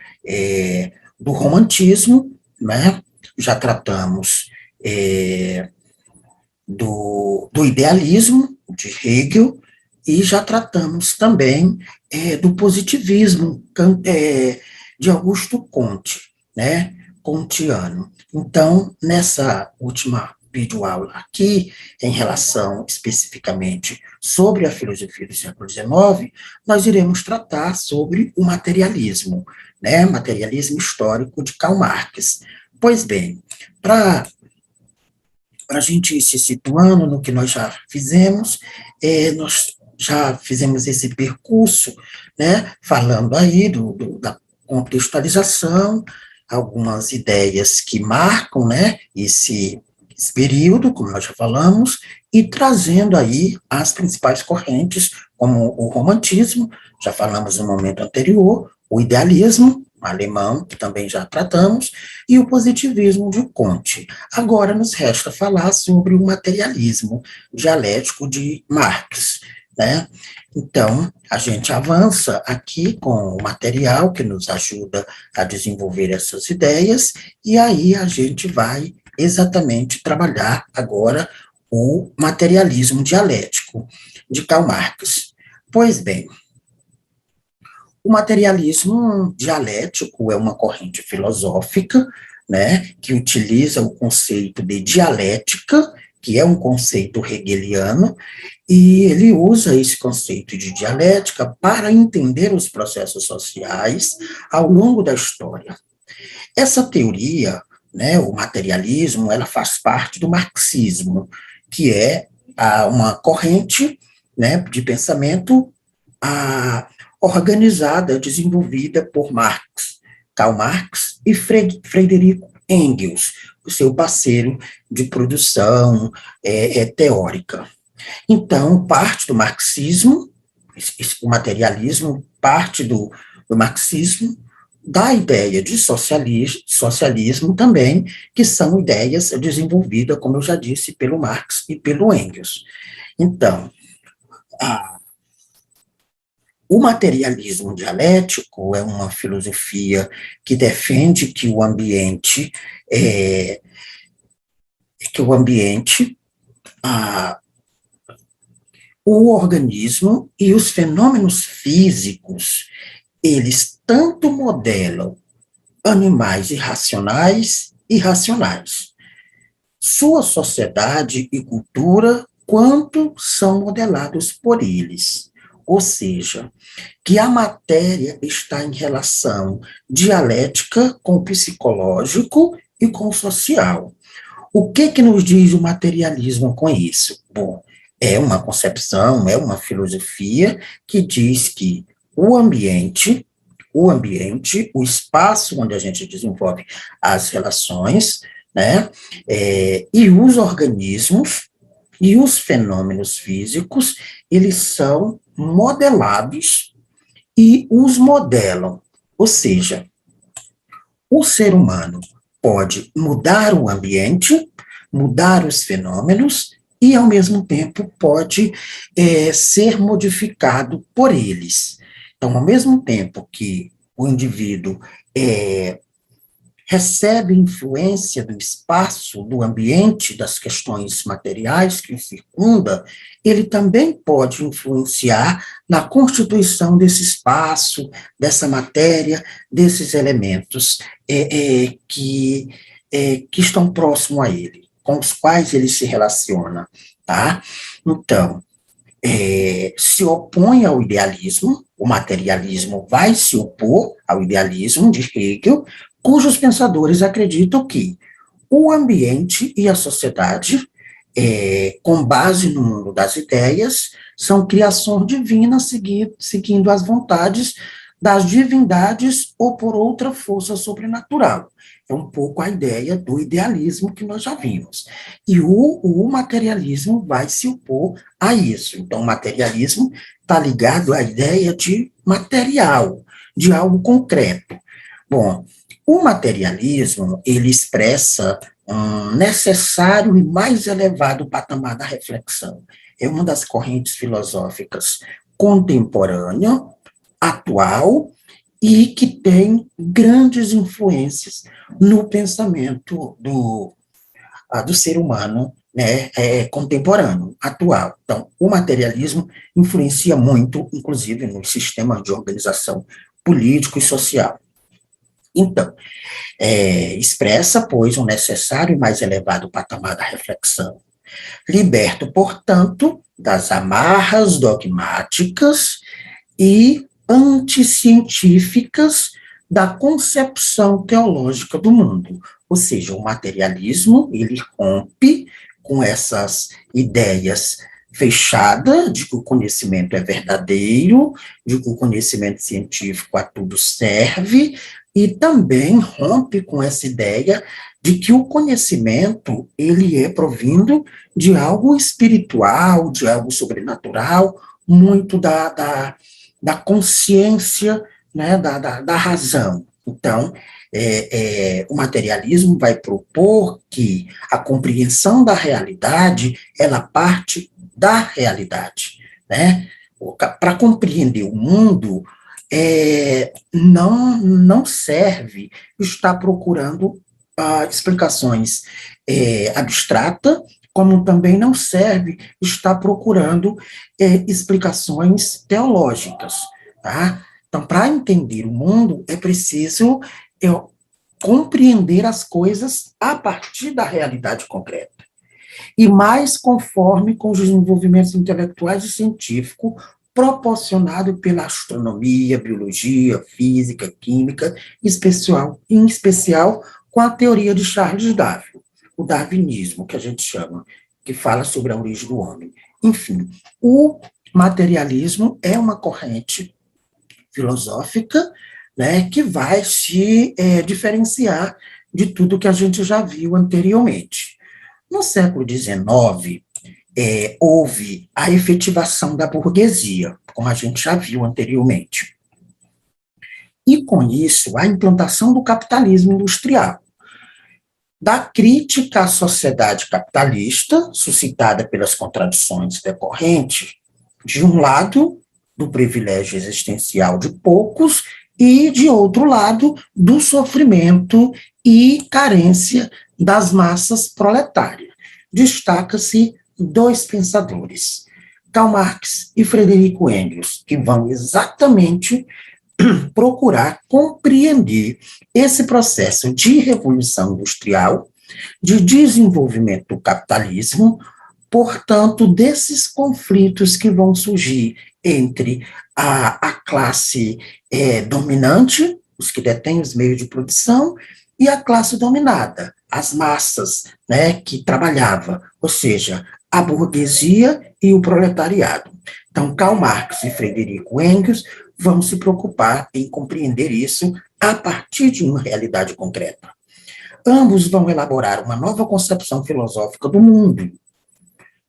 do romantismo, né, já tratamos do idealismo, de Hegel, e já tratamos também do positivismo de Augusto Comte, né, kantiano. Então, nessa última videoaula aqui, em relação especificamente sobre a filosofia do século XIX, nós iremos tratar sobre o materialismo, né, materialismo histórico de Karl Marx. Pois bem, para a gente ir se situando no que nós já fizemos, nós já fizemos esse percurso, né, falando aí da contextualização, algumas ideias que marcam, né, esse período, como nós já falamos, e trazendo aí as principais correntes, como o romantismo, já falamos no momento anterior, o idealismo alemão, que também já tratamos, e o positivismo de Comte. Agora nos resta falar sobre o materialismo dialético de Marx, né? Então, a gente avança aqui com o material que nos ajuda a desenvolver essas ideias, e aí a gente vai exatamente trabalhar agora o materialismo dialético de Karl Marx. Pois bem, o materialismo dialético é uma corrente filosófica, né, que utiliza o conceito de dialética, que é um conceito hegeliano, e ele usa esse conceito de dialética para entender os processos sociais ao longo da história. Essa teoria, né, o materialismo, ela faz parte do marxismo, que é uma corrente, né, de pensamento organizada, desenvolvida por Karl Marx e Frederico Engels, o seu parceiro de produção teórica. Então, parte do marxismo, o materialismo, parte do marxismo, da ideia de socialismo também, que são ideias desenvolvidas, como eu já disse, pelo Marx e pelo Engels. Então, o materialismo dialético é uma filosofia que defende que o ambiente, o organismo e os fenômenos físicos, eles tanto modelam animais irracionais e racionais, sua sociedade e cultura, quanto são modelados por eles. Ou seja, que a matéria está em relação dialética com o psicológico e com o social. O que nos diz o materialismo com isso? Bom, é uma concepção, é uma filosofia que diz que o ambiente, o espaço onde a gente desenvolve as relações, né, e os organismos e os fenômenos físicos, eles são modelados e os modelam. Ou seja, o ser humano pode mudar o ambiente, mudar os fenômenos e, ao mesmo tempo, pode ser modificado por eles. Então, ao mesmo tempo que o indivíduo recebe influência do espaço, do ambiente, das questões materiais que o circunda, ele também pode influenciar na constituição desse espaço, dessa matéria, desses elementos que estão próximos a ele, com os quais ele se relaciona, tá? Então, se opõe ao idealismo, o materialismo vai se opor ao idealismo de Hegel, cujos pensadores acreditam que o ambiente e a sociedade, com base no mundo das ideias, são criações divinas seguindo as vontades das divindades ou por outra força sobrenatural. É um pouco a ideia do idealismo que nós já vimos. E o materialismo vai se opor a isso. Então, o materialismo está ligado à ideia de material, de algo concreto. Bom, o materialismo, ele expressa um necessário e mais elevado patamar da reflexão. É uma das correntes filosóficas contemporânea, atual, e que tem grandes influências no pensamento do ser humano, né, contemporâneo, atual. Então, o materialismo influencia muito, inclusive, no sistema de organização político e social. Então, expressa, pois, um necessário e mais elevado patamar da reflexão, liberto, portanto, das amarras dogmáticas e anticientíficas da concepção teológica do mundo. Ou seja, o materialismo, ele rompe com essas ideias fechadas de que o conhecimento é verdadeiro, de que o conhecimento científico a tudo serve, e também rompe com essa ideia de que o conhecimento, ele é provindo de algo espiritual, de algo sobrenatural, muito da consciência, né, da razão. Então, o materialismo vai propor que a compreensão da realidade, ela parte da realidade, né? Para compreender o mundo, não serve estar procurando explicações abstratas, como também não serve estar procurando explicações teológicas, tá? Então, para entender o mundo, é preciso compreender as coisas a partir da realidade concreta. E mais conforme com os desenvolvimentos intelectuais e científicos proporcionado pela astronomia, biologia, física, química, em especial com a teoria de Charles Darwin, o darwinismo, que a gente chama, que fala sobre a origem do homem. Enfim, o materialismo é uma corrente filosófica, né, que vai se diferenciar de tudo que a gente já viu anteriormente. No século XIX, houve a efetivação da burguesia, como a gente já viu anteriormente. E, com isso, a implantação do capitalismo industrial, da crítica à sociedade capitalista, suscitada pelas contradições decorrentes, de um lado, do privilégio existencial de poucos, e, de outro lado, do sofrimento e carência das massas proletárias. Destaca-se dois pensadores, Karl Marx e Frederico Engels, que vão exatamente procurar compreender esse processo de revolução industrial, de desenvolvimento do capitalismo, portanto, desses conflitos que vão surgir entre a classe dominante, os que detêm os meios de produção, e a classe dominada, as massas, né, que trabalhava, ou seja, a burguesia e o proletariado. Então, Karl Marx e Frederico Engels vão se preocupar em compreender isso a partir de uma realidade concreta. Ambos vão elaborar uma nova concepção filosófica do mundo,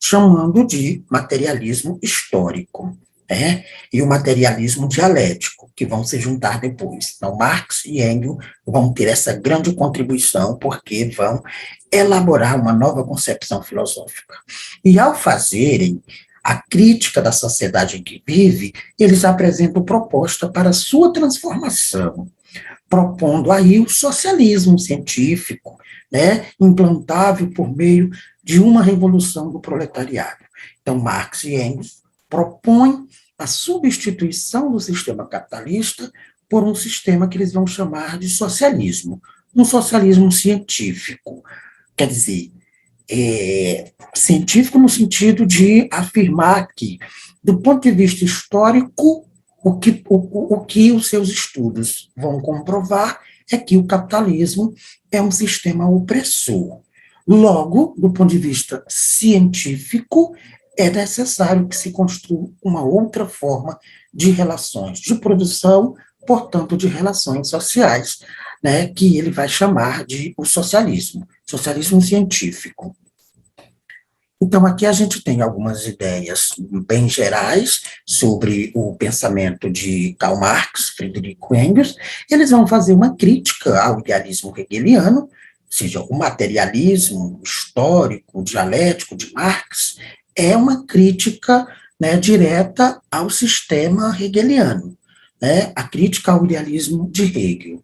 chamando de materialismo histórico, né? E o materialismo dialético, que vão se juntar depois. Então, Marx e Engels vão ter essa grande contribuição, porque vão elaborar uma nova concepção filosófica. E, ao fazerem a crítica da sociedade em que vive, eles apresentam proposta para sua transformação, propondo aí o socialismo científico, né, implantável por meio de uma revolução do proletariado. Então, Marx e Engels propõem a substituição do sistema capitalista por um sistema que eles vão chamar de socialismo, um socialismo científico. Quer dizer, científico no sentido de afirmar que, do ponto de vista histórico, o que os seus estudos vão comprovar é que o capitalismo é um sistema opressor. Logo, do ponto de vista científico, é necessário que se construa uma outra forma de relações de produção, portanto, de relações sociais, né, que ele vai chamar de o socialismo científico. Então, aqui a gente tem algumas ideias bem gerais sobre o pensamento de Karl Marx, Frederico Engels. Eles vão fazer uma crítica ao idealismo hegeliano, ou seja, o materialismo histórico, dialético de Marx, é uma crítica, né, direta ao sistema hegeliano, né, a crítica ao idealismo de Hegel.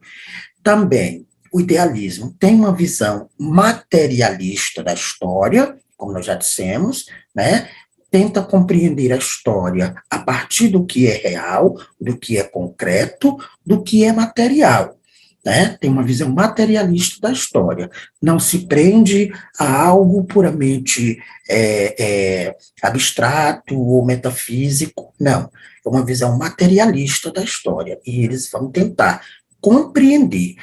Também, o idealismo tem uma visão materialista da história, como nós já dissemos, né, tenta compreender a história a partir do que é real, do que é concreto, do que é material. né? Tem uma visão materialista da história, não se prende a algo puramente abstrato ou metafísico, não. É uma visão materialista da história, e eles vão tentar compreender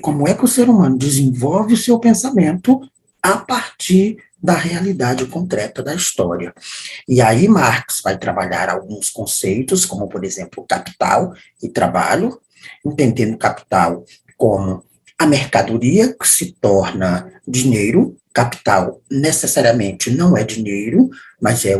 como é que o ser humano desenvolve o seu pensamento a partir da realidade concreta da história. E aí Marx vai trabalhar alguns conceitos, como, por exemplo, capital e trabalho, entendendo capital como a mercadoria que se torna dinheiro. Capital necessariamente não é dinheiro, mas é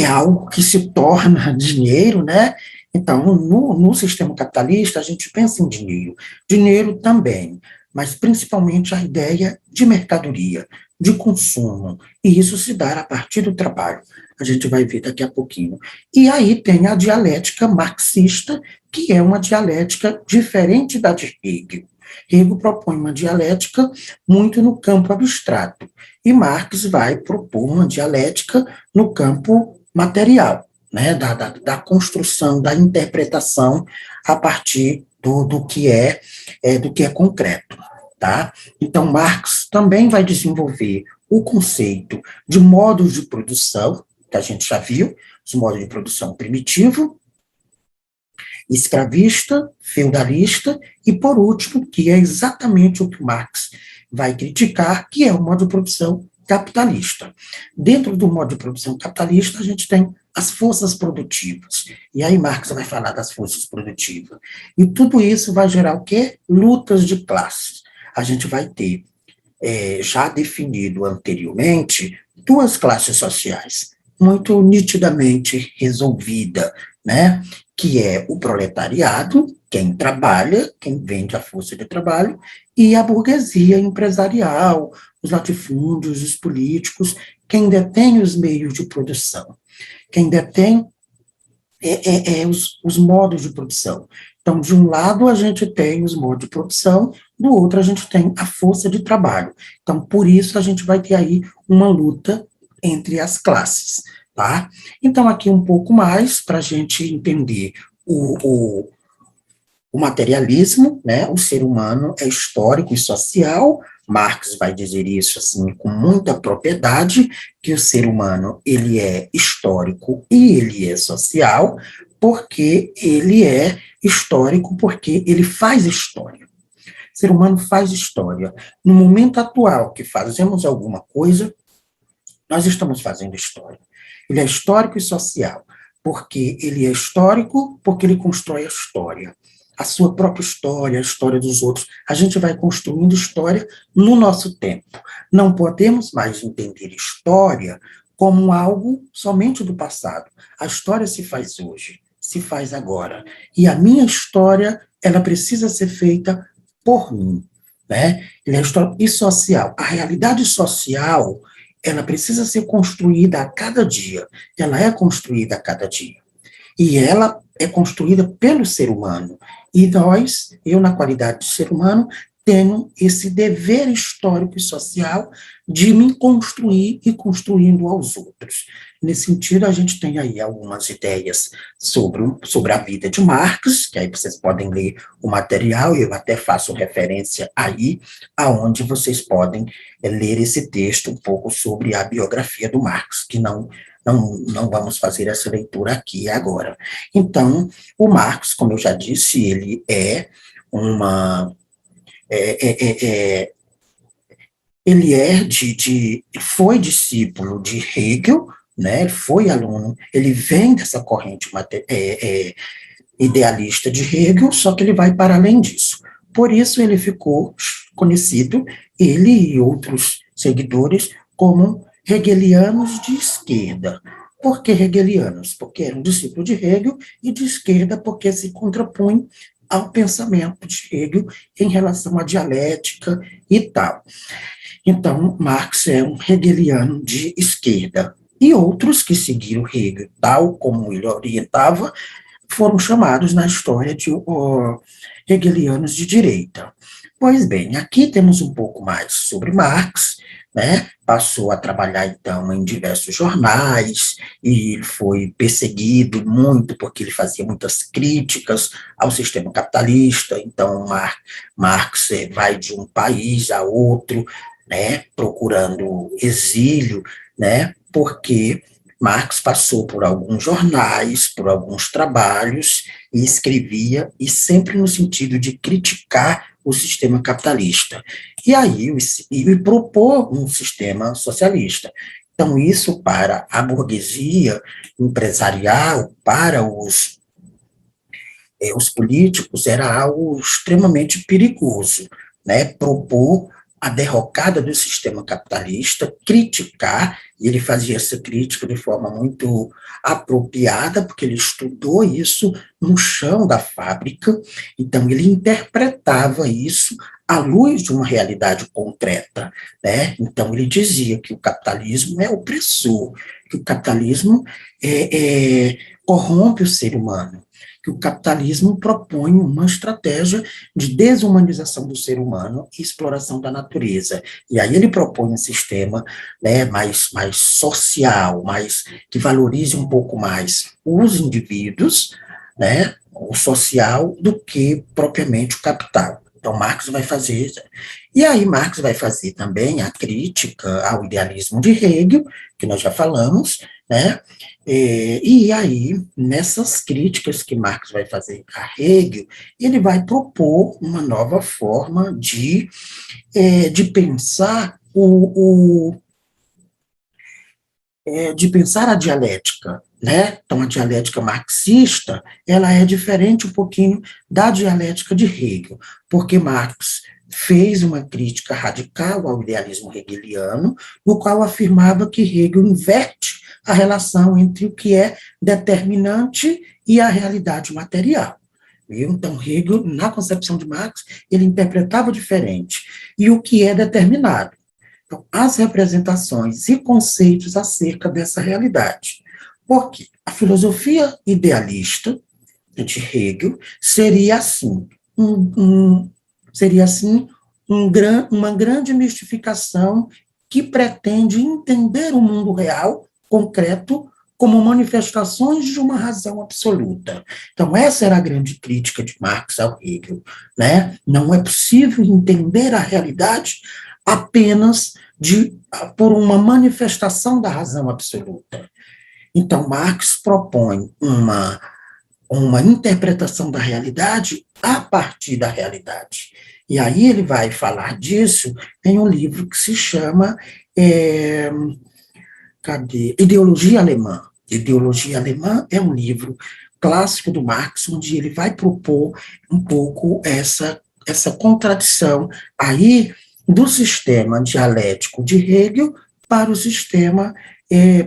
algo que se torna dinheiro, né? Então, no sistema capitalista, a gente pensa em dinheiro. Dinheiro também, mas principalmente a ideia de mercadoria, de consumo, e isso se dá a partir do trabalho. A gente vai ver daqui a pouquinho. E aí tem a dialética marxista, que é uma dialética diferente da de Hegel. Hegel propõe uma dialética muito no campo abstrato, e Marx vai propor uma dialética no campo material, né, da construção, da interpretação a partir do que é concreto, tá? Então, Marx também vai desenvolver o conceito de modos de produção, que a gente já viu, os modos de produção primitivo, escravista, feudalista, e, por último, que é exatamente o que Marx vai criticar, que é o modo de produção capitalista. Dentro do modo de produção capitalista, a gente tem as forças produtivas. E aí Marx vai falar das forças produtivas. E tudo isso vai gerar o quê? Lutas de classes. A gente vai ter, já definido anteriormente, duas classes sociais, muito nitidamente resolvida, né? Que é o proletariado, quem trabalha, quem vende a força de trabalho, e a burguesia empresarial, os latifúndios, os políticos, quem detém os meios de produção, quem detém os modos de produção. Então, de um lado, a gente tem os modos de produção, do outro, a gente tem a força de trabalho. Então, por isso, a gente vai ter aí uma luta entre as classes, tá? Então, aqui um pouco mais, para a gente entender o materialismo, né? O ser humano é histórico e social. Marx vai dizer isso assim com muita propriedade, que o ser humano ele é histórico e ele é social, porque ele é histórico, porque ele faz história. O ser humano faz história. No momento atual que fazemos alguma coisa, nós estamos fazendo história. Ele é histórico e social, porque ele é histórico, porque ele constrói a história. A sua própria história, a história dos outros. A gente vai construindo história no nosso tempo. Não podemos mais entender história como algo somente do passado. A história se faz hoje, se faz agora. E a minha história, ela precisa ser feita por mim, né? Ele é histórico e social. A realidade social, ela precisa ser construída a cada dia. Ela é construída a cada dia. E ela é construída pelo ser humano. E nós, eu na qualidade de ser humano, tenho esse dever histórico e social de me construir e construindo aos outros. Nesse sentido, a gente tem aí algumas ideias sobre a vida de Marx, que aí vocês podem ler o material, e eu até faço referência aí, aonde vocês podem ler esse texto um pouco sobre a biografia do Marx, que não vamos fazer essa leitura aqui agora. Então, o Marx, como eu já disse, ele foi discípulo de Hegel, né? Foi aluno, ele vem dessa corrente idealista de Hegel, só que ele vai para além disso. Por isso ele ficou conhecido, ele e outros seguidores, como hegelianos de esquerda. Por que hegelianos? Porque eram discípulos de Hegel, e de esquerda porque se contrapõem ao pensamento de Hegel em relação à dialética e tal. Então, Marx é um hegeliano de esquerda. E outros que seguiram Hegel, tal como ele orientava, foram chamados na história de hegelianos de direita. Pois bem, aqui temos um pouco mais sobre Marx, né? Passou a trabalhar, então, em diversos jornais, e foi perseguido muito, porque ele fazia muitas críticas ao sistema capitalista. Então, Marx vai de um país a outro, né? Procurando exílio, né? Porque Marx passou por alguns jornais, por alguns trabalhos, e escrevia, e sempre no sentido de criticar o sistema capitalista. E aí, e propor um sistema socialista. Então, isso para a burguesia empresarial, para os políticos, era algo extremamente perigoso, né? Propor a derrocada do sistema capitalista, criticar, e ele fazia essa crítica de forma muito apropriada, porque ele estudou isso no chão da fábrica, então ele interpretava isso à luz de uma realidade concreta, né? Então ele dizia que o capitalismo é opressor, que o capitalismo corrompe o ser humano, que o capitalismo propõe uma estratégia de desumanização do ser humano e exploração da natureza. E aí ele propõe um sistema, né, mais social, que valorize um pouco mais os indivíduos, né, o social, do que propriamente o capital. Então, Marx vai fazer. E aí, Marx vai fazer também a crítica ao idealismo de Hegel, que nós já falamos, né? E aí, nessas críticas que Marx vai fazer a Hegel, ele vai propor uma nova forma de pensar de pensar a dialética, né? Então, a dialética marxista, ela é diferente um pouquinho da dialética de Hegel, porque Marx fez uma crítica radical ao idealismo hegeliano, no qual afirmava que Hegel inverte a relação entre o que é determinante e a realidade material. Viu? Então, Hegel, na concepção de Marx, ele interpretava diferente. E o que é determinado? Então, as representações e conceitos acerca dessa realidade. Porque a filosofia idealista de Hegel seria assim, seria assim uma grande mistificação que pretende entender o mundo real, concreto, como manifestações de uma razão absoluta. Então, essa era a grande crítica de Marx ao Hegel, né? Não é possível entender a realidade apenas por uma manifestação da razão absoluta. Então, Marx propõe uma interpretação da realidade a partir da realidade. E aí ele vai falar disso em um livro que se chama Ideologia Alemã. Ideologia Alemã é um livro clássico do Marx, onde ele vai propor um pouco essa contradição aí do sistema dialético de Hegel para o sistema,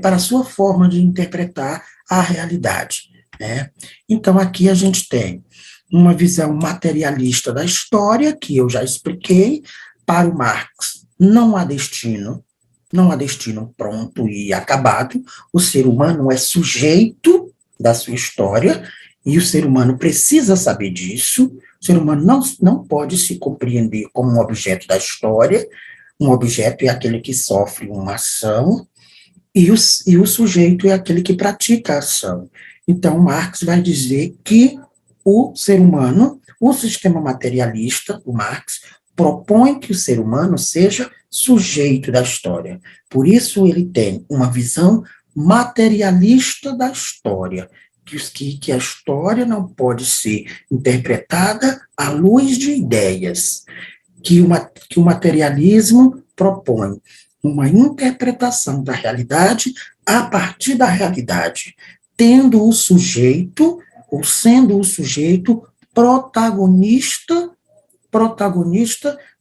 para a sua forma de interpretar a realidade, né? Então, aqui a gente tem uma visão materialista da história, que eu já expliquei. Para o Marx, não há destino pronto e acabado. O ser humano é sujeito da sua história, e o ser humano precisa saber disso. O ser humano não pode se compreender como um objeto da história. Um objeto é aquele que sofre uma ação, e o sujeito é aquele que pratica a ação. Então, Marx vai dizer que o ser humano, o sistema materialista, o Marx, propõe que o ser humano seja sujeito da história. Por isso, ele tem uma visão materialista da história, que a história não pode ser interpretada à luz de ideias, que o materialismo propõe uma interpretação da realidade a partir da realidade, tendo o sujeito, ou sendo o sujeito protagonista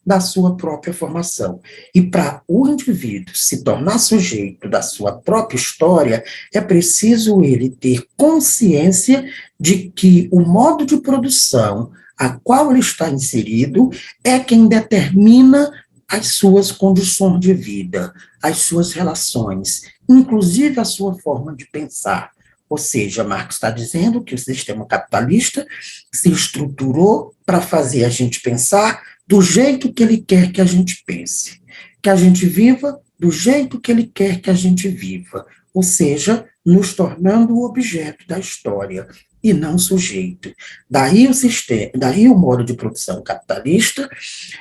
da sua própria formação. E para o indivíduo se tornar sujeito da sua própria história, é preciso ele ter consciência de que o modo de produção a qual ele está inserido é quem determina as suas condições de vida, as suas relações, inclusive a sua forma de pensar. Ou seja, Marx está dizendo que o sistema capitalista se estruturou para fazer a gente pensar do jeito que ele quer que a gente pense, que a gente viva do jeito que ele quer que a gente viva, ou seja, nos tornando o objeto da história e não sujeito. Daí o sistema, daí o modo de produção capitalista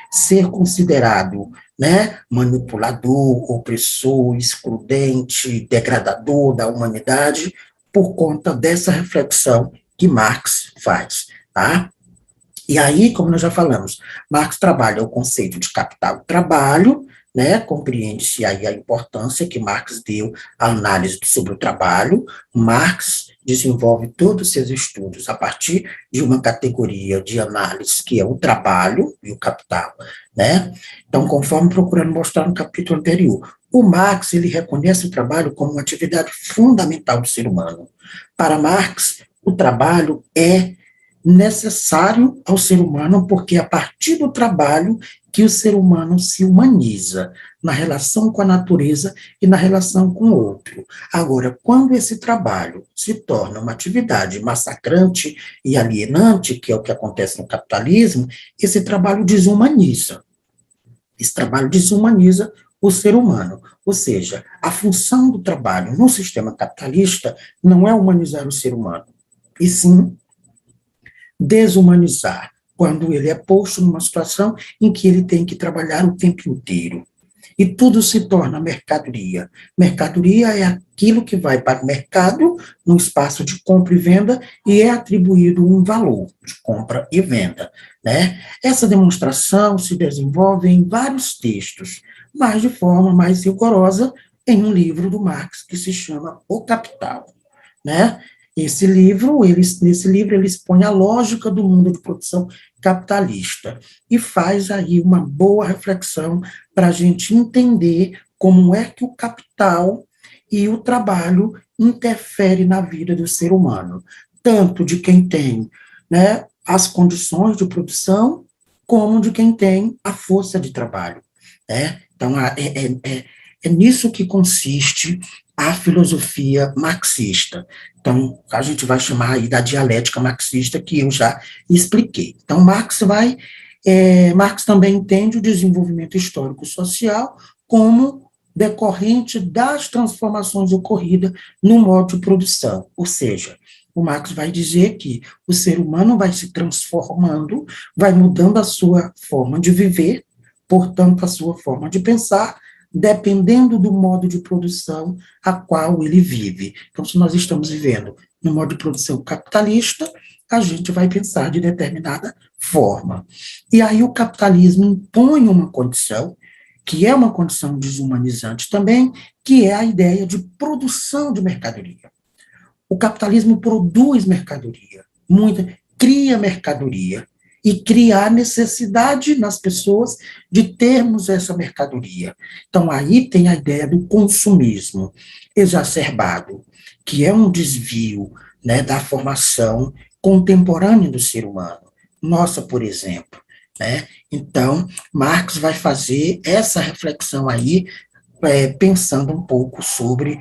ser considerado, né, manipulador, opressor, excludente, degradador da humanidade, por conta dessa reflexão que Marx faz, tá? E aí, como nós já falamos, Marx trabalha o conceito de capital-trabalho, né, compreende-se aí a importância que Marx deu à análise sobre o trabalho. Marx desenvolve todos os seus estudos a partir de uma categoria de análise que é o trabalho e o capital, né? Então, conforme procurando mostrar no capítulo anterior, o Marx, ele reconhece o trabalho como uma atividade fundamental do ser humano. Para Marx, o trabalho é necessário ao ser humano, porque é a partir do trabalho que o ser humano se humaniza na relação com a natureza e na relação com o outro. Agora, quando esse trabalho se torna uma atividade massacrante e alienante, que é o que acontece no capitalismo, esse trabalho desumaniza. Esse trabalho desumaniza o ser humano. Ou seja, a função do trabalho no sistema capitalista não é humanizar o ser humano, e sim desumanizar, quando ele é posto numa situação em que ele tem que trabalhar o tempo inteiro. E tudo se torna mercadoria. Mercadoria é aquilo que vai para o mercado, no espaço de compra e venda, e é atribuído um valor de compra e venda, né? Essa demonstração se desenvolve em vários textos, mas de forma mais rigorosa em um livro do Marx que se chama O Capital, né? Nesse livro, ele expõe a lógica do mundo de produção capitalista e faz aí uma boa reflexão para a gente entender como é que o capital e o trabalho interferem na vida do ser humano, tanto de quem tem, né, as condições de produção, como de quem tem a força de trabalho, né? Então, é nisso que consiste a filosofia marxista. Então, a gente vai chamar aí da dialética marxista, que eu já expliquei. Então, Marx também entende o desenvolvimento histórico-social como decorrente das transformações ocorridas no modo de produção, ou seja, o Marx vai dizer que o ser humano vai se transformando, vai mudando a sua forma de viver, portanto, a sua forma de pensar, dependendo do modo de produção a qual ele vive. Então, se nós estamos vivendo no modo de produção capitalista, a gente vai pensar de determinada forma. E aí o capitalismo impõe uma condição, que é uma condição desumanizante também, que é a ideia de produção de mercadoria. O capitalismo produz mercadoria, cria mercadoria, e criar necessidade nas pessoas de termos essa mercadoria. Então, aí tem a ideia do consumismo exacerbado, que é um desvio, né, da formação contemporânea do ser humano. Nossa, por exemplo, né? Então, Marx vai fazer essa reflexão aí, pensando um pouco sobre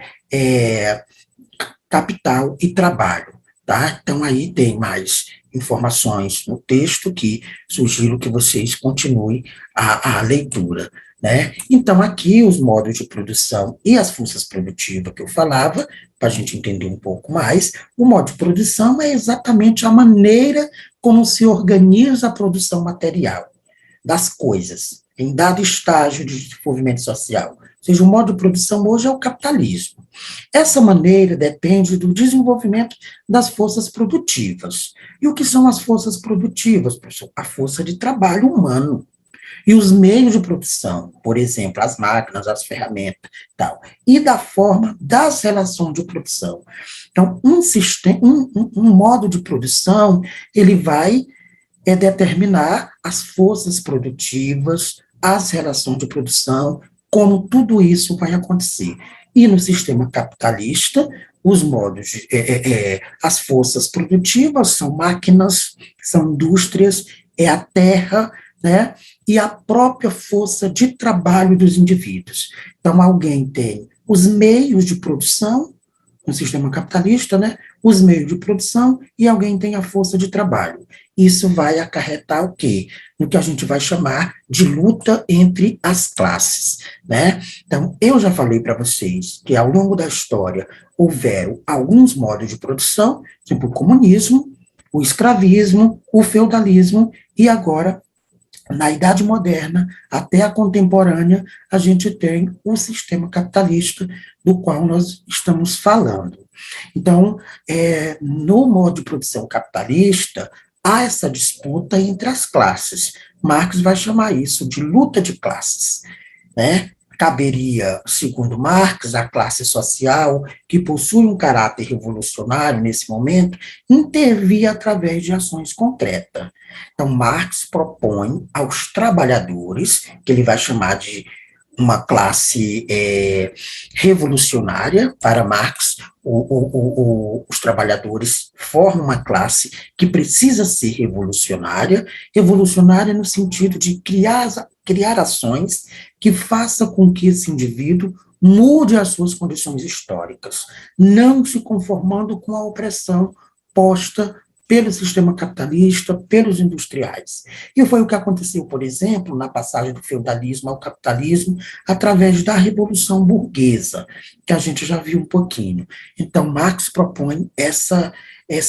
capital e trabalho, tá? Então, aí tem mais informações no texto que sugiro que vocês continuem a leitura, né? Então, aqui os modos de produção e as forças produtivas que eu falava, para a gente entender um pouco mais, o modo de produção é exatamente a maneira como se organiza a produção material das coisas, em dado estágio de desenvolvimento social. Ou seja, o modo de produção hoje é o capitalismo. Essa maneira depende do desenvolvimento das forças produtivas. E o que são as forças produtivas, professor? A força de trabalho humano. E os meios de produção, por exemplo, as máquinas, as ferramentas, tal. E da forma das relações de produção. Então, um modo de produção, ele vai determinar as forças produtivas, as relações de produção, como tudo isso vai acontecer. E no sistema capitalista, os modos, as forças produtivas são máquinas, são indústrias, é a terra, né, e a própria força de trabalho dos indivíduos. Então, alguém tem os meios de produção, no sistema capitalista, né, os meios de produção e alguém tem a força de trabalho. Isso vai acarretar o quê? No que a gente vai chamar de luta entre as classes, né? Então, eu já falei para vocês que ao longo da história houveram alguns modos de produção, tipo o comunismo, o escravismo, o feudalismo, e agora, na Idade Moderna até a contemporânea, a gente tem o sistema capitalista do qual nós estamos falando. Então, no modo de produção capitalista, há essa disputa entre as classes. Marx vai chamar isso de luta de classes, né? Caberia, segundo Marx, à classe social, que possui um caráter revolucionário nesse momento, intervir através de ações concretas. Então, Marx propõe aos trabalhadores, que ele vai chamar de uma classe revolucionária. Para Marx, os trabalhadores formam uma classe que precisa ser revolucionária, revolucionária no sentido de criar ações que façam com que esse indivíduo mude as suas condições históricas, não se conformando com a opressão posta pelo sistema capitalista, pelos industriais. E foi o que aconteceu, por exemplo, na passagem do feudalismo ao capitalismo, através da Revolução Burguesa, que a gente já viu um pouquinho. Então, Marx propõe essa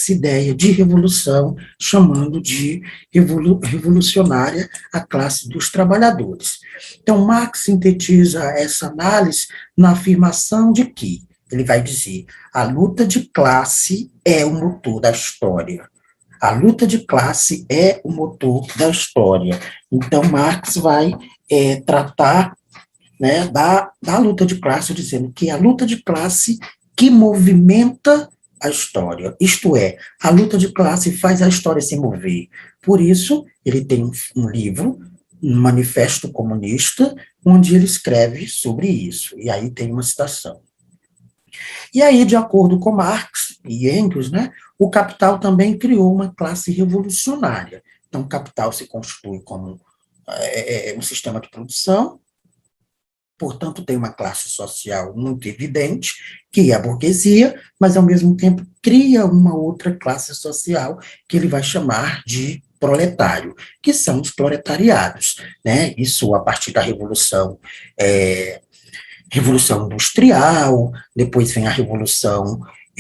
ideia de revolução, chamando de revolucionária a classe dos trabalhadores. Então, Marx sintetiza essa análise na afirmação de que, ele vai dizer, a luta de classe é o motor da história. A luta de classe é o motor da história. Então, Marx vai tratar, né, da luta de classe, dizendo que é a luta de classe que movimenta a história. Isto é, a luta de classe faz a história se mover. Por isso, ele tem um livro, um Manifesto Comunista, onde ele escreve sobre isso. E aí tem uma citação. E aí, de acordo com Marx e Engels, né, o capital também criou uma classe revolucionária. Então, o capital se constitui como um sistema de produção, portanto, tem uma classe social muito evidente, que é a burguesia, mas, ao mesmo tempo, cria uma outra classe social que ele vai chamar de proletário, que são os proletariados, né? Isso a partir da Revolução Industrial, depois vem a Revolução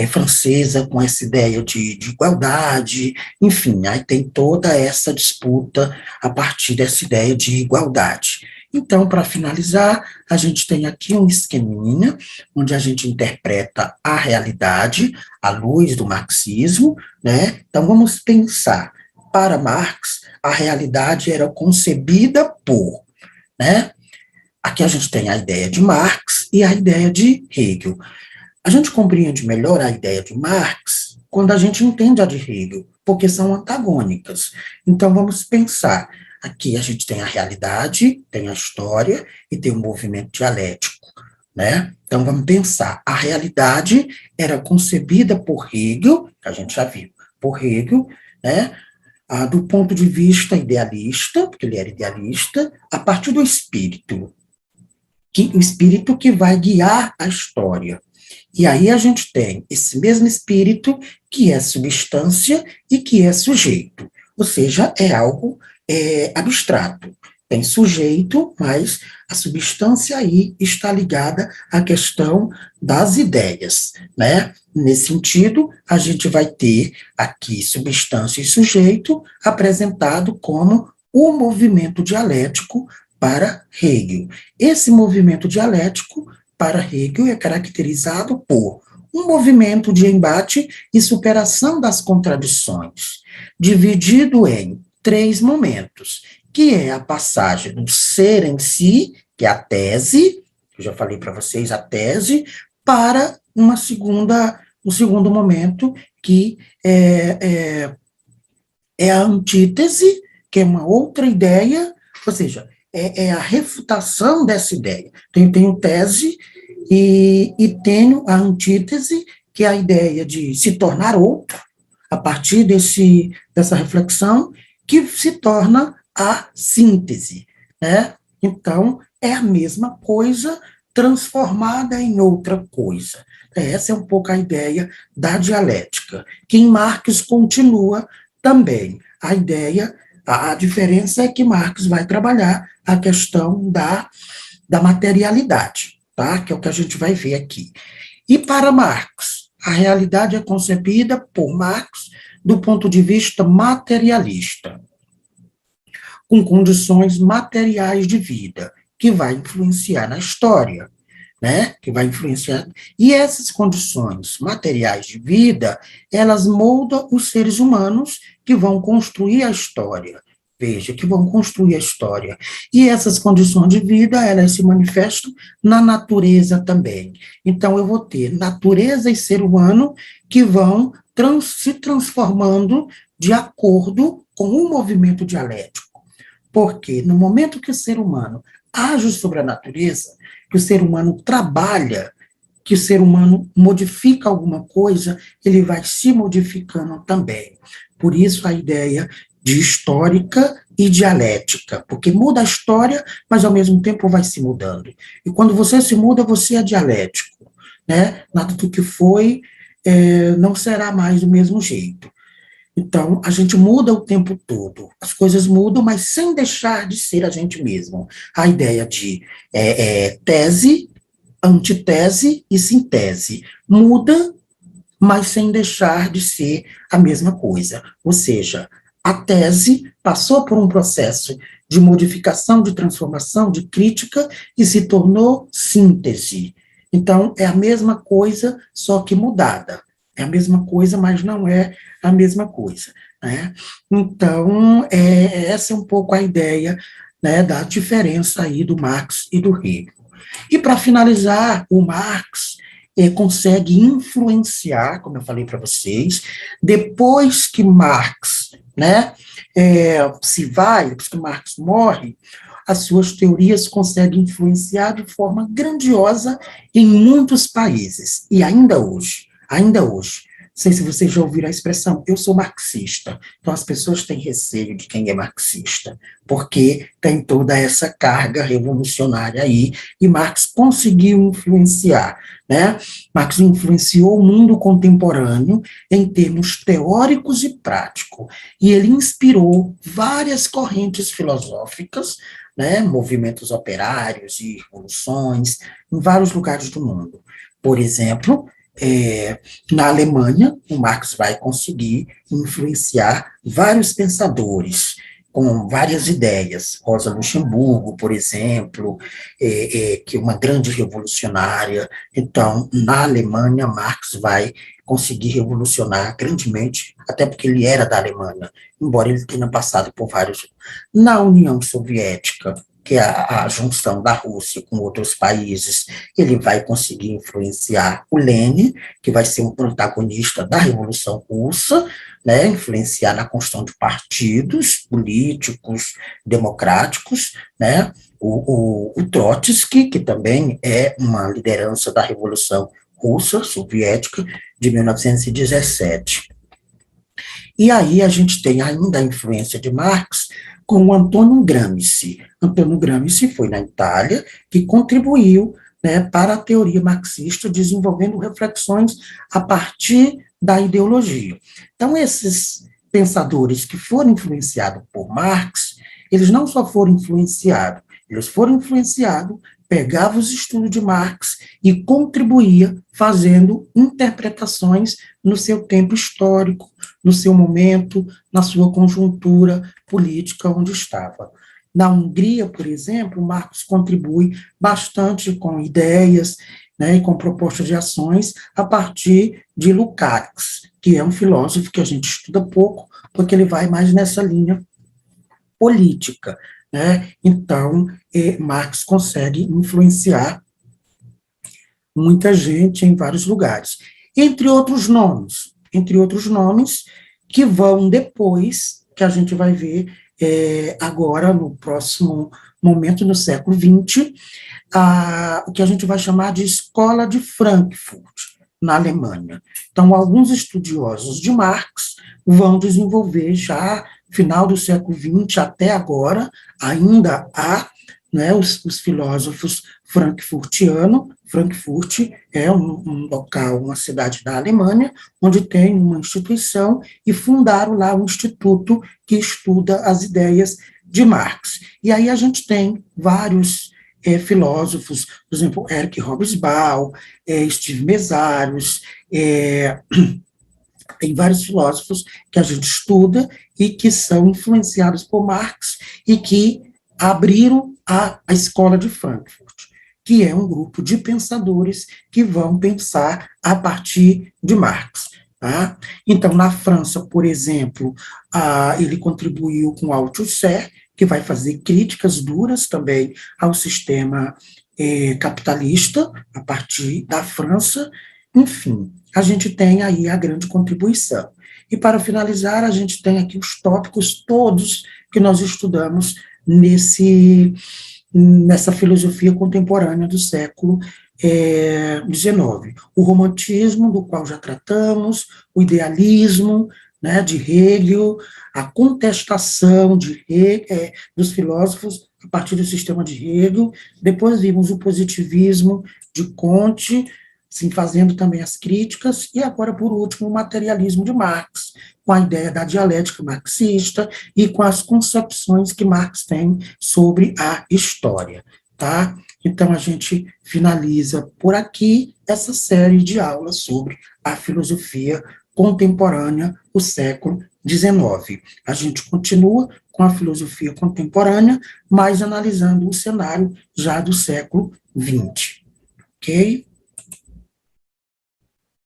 Francesa, com essa ideia de igualdade, enfim, aí tem toda essa disputa a partir dessa ideia de igualdade. Então, para finalizar, a gente tem aqui um esqueminha, onde a gente interpreta a realidade à luz do marxismo, né? Então, vamos pensar, para Marx, a realidade era concebida por, né? Aqui a gente tem a ideia de Marx e a ideia de Hegel. A gente compreende melhor a ideia de Marx quando a gente entende a de Hegel, porque são antagônicas. Então, vamos pensar. Aqui a gente tem a realidade, tem a história e tem o movimento dialético, né? Então, vamos pensar. A realidade era concebida por Hegel, que a gente já viu, por Hegel, né? Do ponto de vista idealista, porque ele era idealista, a partir do espírito, o espírito que vai guiar a história. E aí a gente tem esse mesmo espírito que é substância e que é sujeito, ou seja, é algo abstrato. Tem sujeito, mas a substância aí está ligada à questão das ideias, né? Nesse sentido, a gente vai ter aqui substância e sujeito apresentado como o movimento dialético para Hegel. Esse movimento dialético para Hegel é caracterizado por um movimento de embate e superação das contradições, dividido em 3 momentos, que é a passagem do ser em si, que é a tese, eu já falei para vocês a tese, para um segundo momento, que é a antítese, que é uma outra ideia, ou seja, é a refutação dessa ideia. Tenho tese e tenho a antítese, que é a ideia de se tornar outro, a partir dessa reflexão, que se torna a síntese, né? Então, é a mesma coisa transformada em outra coisa. Essa é um pouco a ideia da dialética, que em Marx continua também. A ideia, a diferença é que Marx vai trabalhar a questão da materialidade, tá? Que é o que a gente vai ver aqui. E para Marx, a realidade é concebida por Marx do ponto de vista materialista, com condições materiais de vida, que vai influenciar na história, né? Que vai influenciar. E essas condições materiais de vida, elas moldam os seres humanos que vão construir a história. Veja, que vão construir a história. E essas condições de vida, elas se manifestam na natureza também. Então, eu vou ter natureza e ser humano que vão se transformando de acordo com o movimento dialético. Porque no momento que o ser humano age sobre a natureza, que o ser humano trabalha, que o ser humano modifica alguma coisa, ele vai se modificando também. Por isso a ideia de histórica e dialética, porque muda a história, mas ao mesmo tempo vai se mudando. E quando você se muda, você é dialético, né? Nada do que foi não será mais do mesmo jeito. Então, a gente muda o tempo todo. As coisas mudam, mas sem deixar de ser a gente mesmo. A ideia de tese, antitese e sintese. Muda, mas sem deixar de ser a mesma coisa. Ou seja, a tese passou por um processo de modificação, de transformação, de crítica e se tornou síntese. Então, é a mesma coisa, só que mudada. É a mesma coisa, mas não é a mesma coisa, né? Então, essa é um pouco a ideia, né, da diferença aí do Marx e do Hegel. E, para finalizar, o Marx consegue influenciar, como eu falei para vocês, depois que Marx, né, se vai, depois que Marx morre, as suas teorias conseguem influenciar de forma grandiosa em muitos países, e ainda hoje. Não sei se vocês já ouviram a expressão, eu sou marxista. Então, as pessoas têm receio de quem é marxista, porque tem toda essa carga revolucionária aí, e Marx conseguiu influenciar, né? Marx influenciou o mundo contemporâneo em termos teóricos e práticos, e ele inspirou várias correntes filosóficas, né? Movimentos operários e revoluções, em vários lugares do mundo. Por exemplo, na Alemanha, o Marx vai conseguir influenciar vários pensadores com várias ideias. Rosa Luxemburgo, por exemplo, que é uma grande revolucionária. Então, na Alemanha, Marx vai conseguir revolucionar grandemente, até porque ele era da Alemanha, embora ele tenha passado por vários. Na União Soviética, que é a junção da Rússia com outros países, ele vai conseguir influenciar o Lenin, que vai ser um protagonista da Revolução Russa, né, influenciar na construção de partidos políticos, democráticos, né, o Trotsky, que também é uma liderança da Revolução Russa, soviética, de 1917. E aí a gente tem ainda a influência de Marx com o Antônio Gramsci. Antônio Gramsci foi na Itália, que contribuiu, né, para a teoria marxista, desenvolvendo reflexões a partir da ideologia. Então, esses pensadores que foram influenciados por Marx, eles não só foram influenciados, pegavam os estudos de Marx e contribuía fazendo interpretações no seu tempo histórico, no seu momento, na sua conjuntura política onde estava. Na Hungria, por exemplo, Marx contribui bastante com ideias, né, e com propostas de ações a partir de Lukács, que é um filósofo que a gente estuda pouco, porque ele vai mais nessa linha política, né? Então, Marx consegue influenciar muita gente em vários lugares, entre outros nomes que vão depois, que a gente vai ver agora no próximo momento, no século XX, o que a gente vai chamar de Escola de Frankfurt, na Alemanha. Então, alguns estudiosos de Marx vão desenvolver já final do século XX até agora, ainda há né, os filósofos frankfurtianos. Frankfurt é um local, uma cidade da Alemanha, onde tem uma instituição, e fundaram lá um instituto que estuda as ideias de Marx. E aí a gente tem vários filósofos, por exemplo, Eric Hobsbawm, Steve Mesarius, tem vários filósofos que a gente estuda e que são influenciados por Marx e que abriram a escola de Frankfurt, que é um grupo de pensadores que vão pensar a partir de Marx. Tá? Então, na França, por exemplo, ele contribuiu com Althusser, que vai fazer críticas duras também ao sistema capitalista, a partir da França. Enfim, a gente tem aí a grande contribuição. E, para finalizar, a gente tem aqui os tópicos todos que nós estudamos nessa filosofia contemporânea do século XIX. O romantismo, do qual já tratamos, o idealismo, né, de Hegel, a contestação dos filósofos a partir do sistema de Hegel. Depois vimos o positivismo de Comte, assim, fazendo também as críticas, e agora, por último, o materialismo de Marx, com a ideia da dialética marxista e com as concepções que Marx tem sobre a história, tá? Então, a gente finaliza por aqui essa série de aulas sobre a filosofia contemporânea, o século XIX. A gente continua com a filosofia contemporânea, mas analisando o cenário já do século XX. Ok?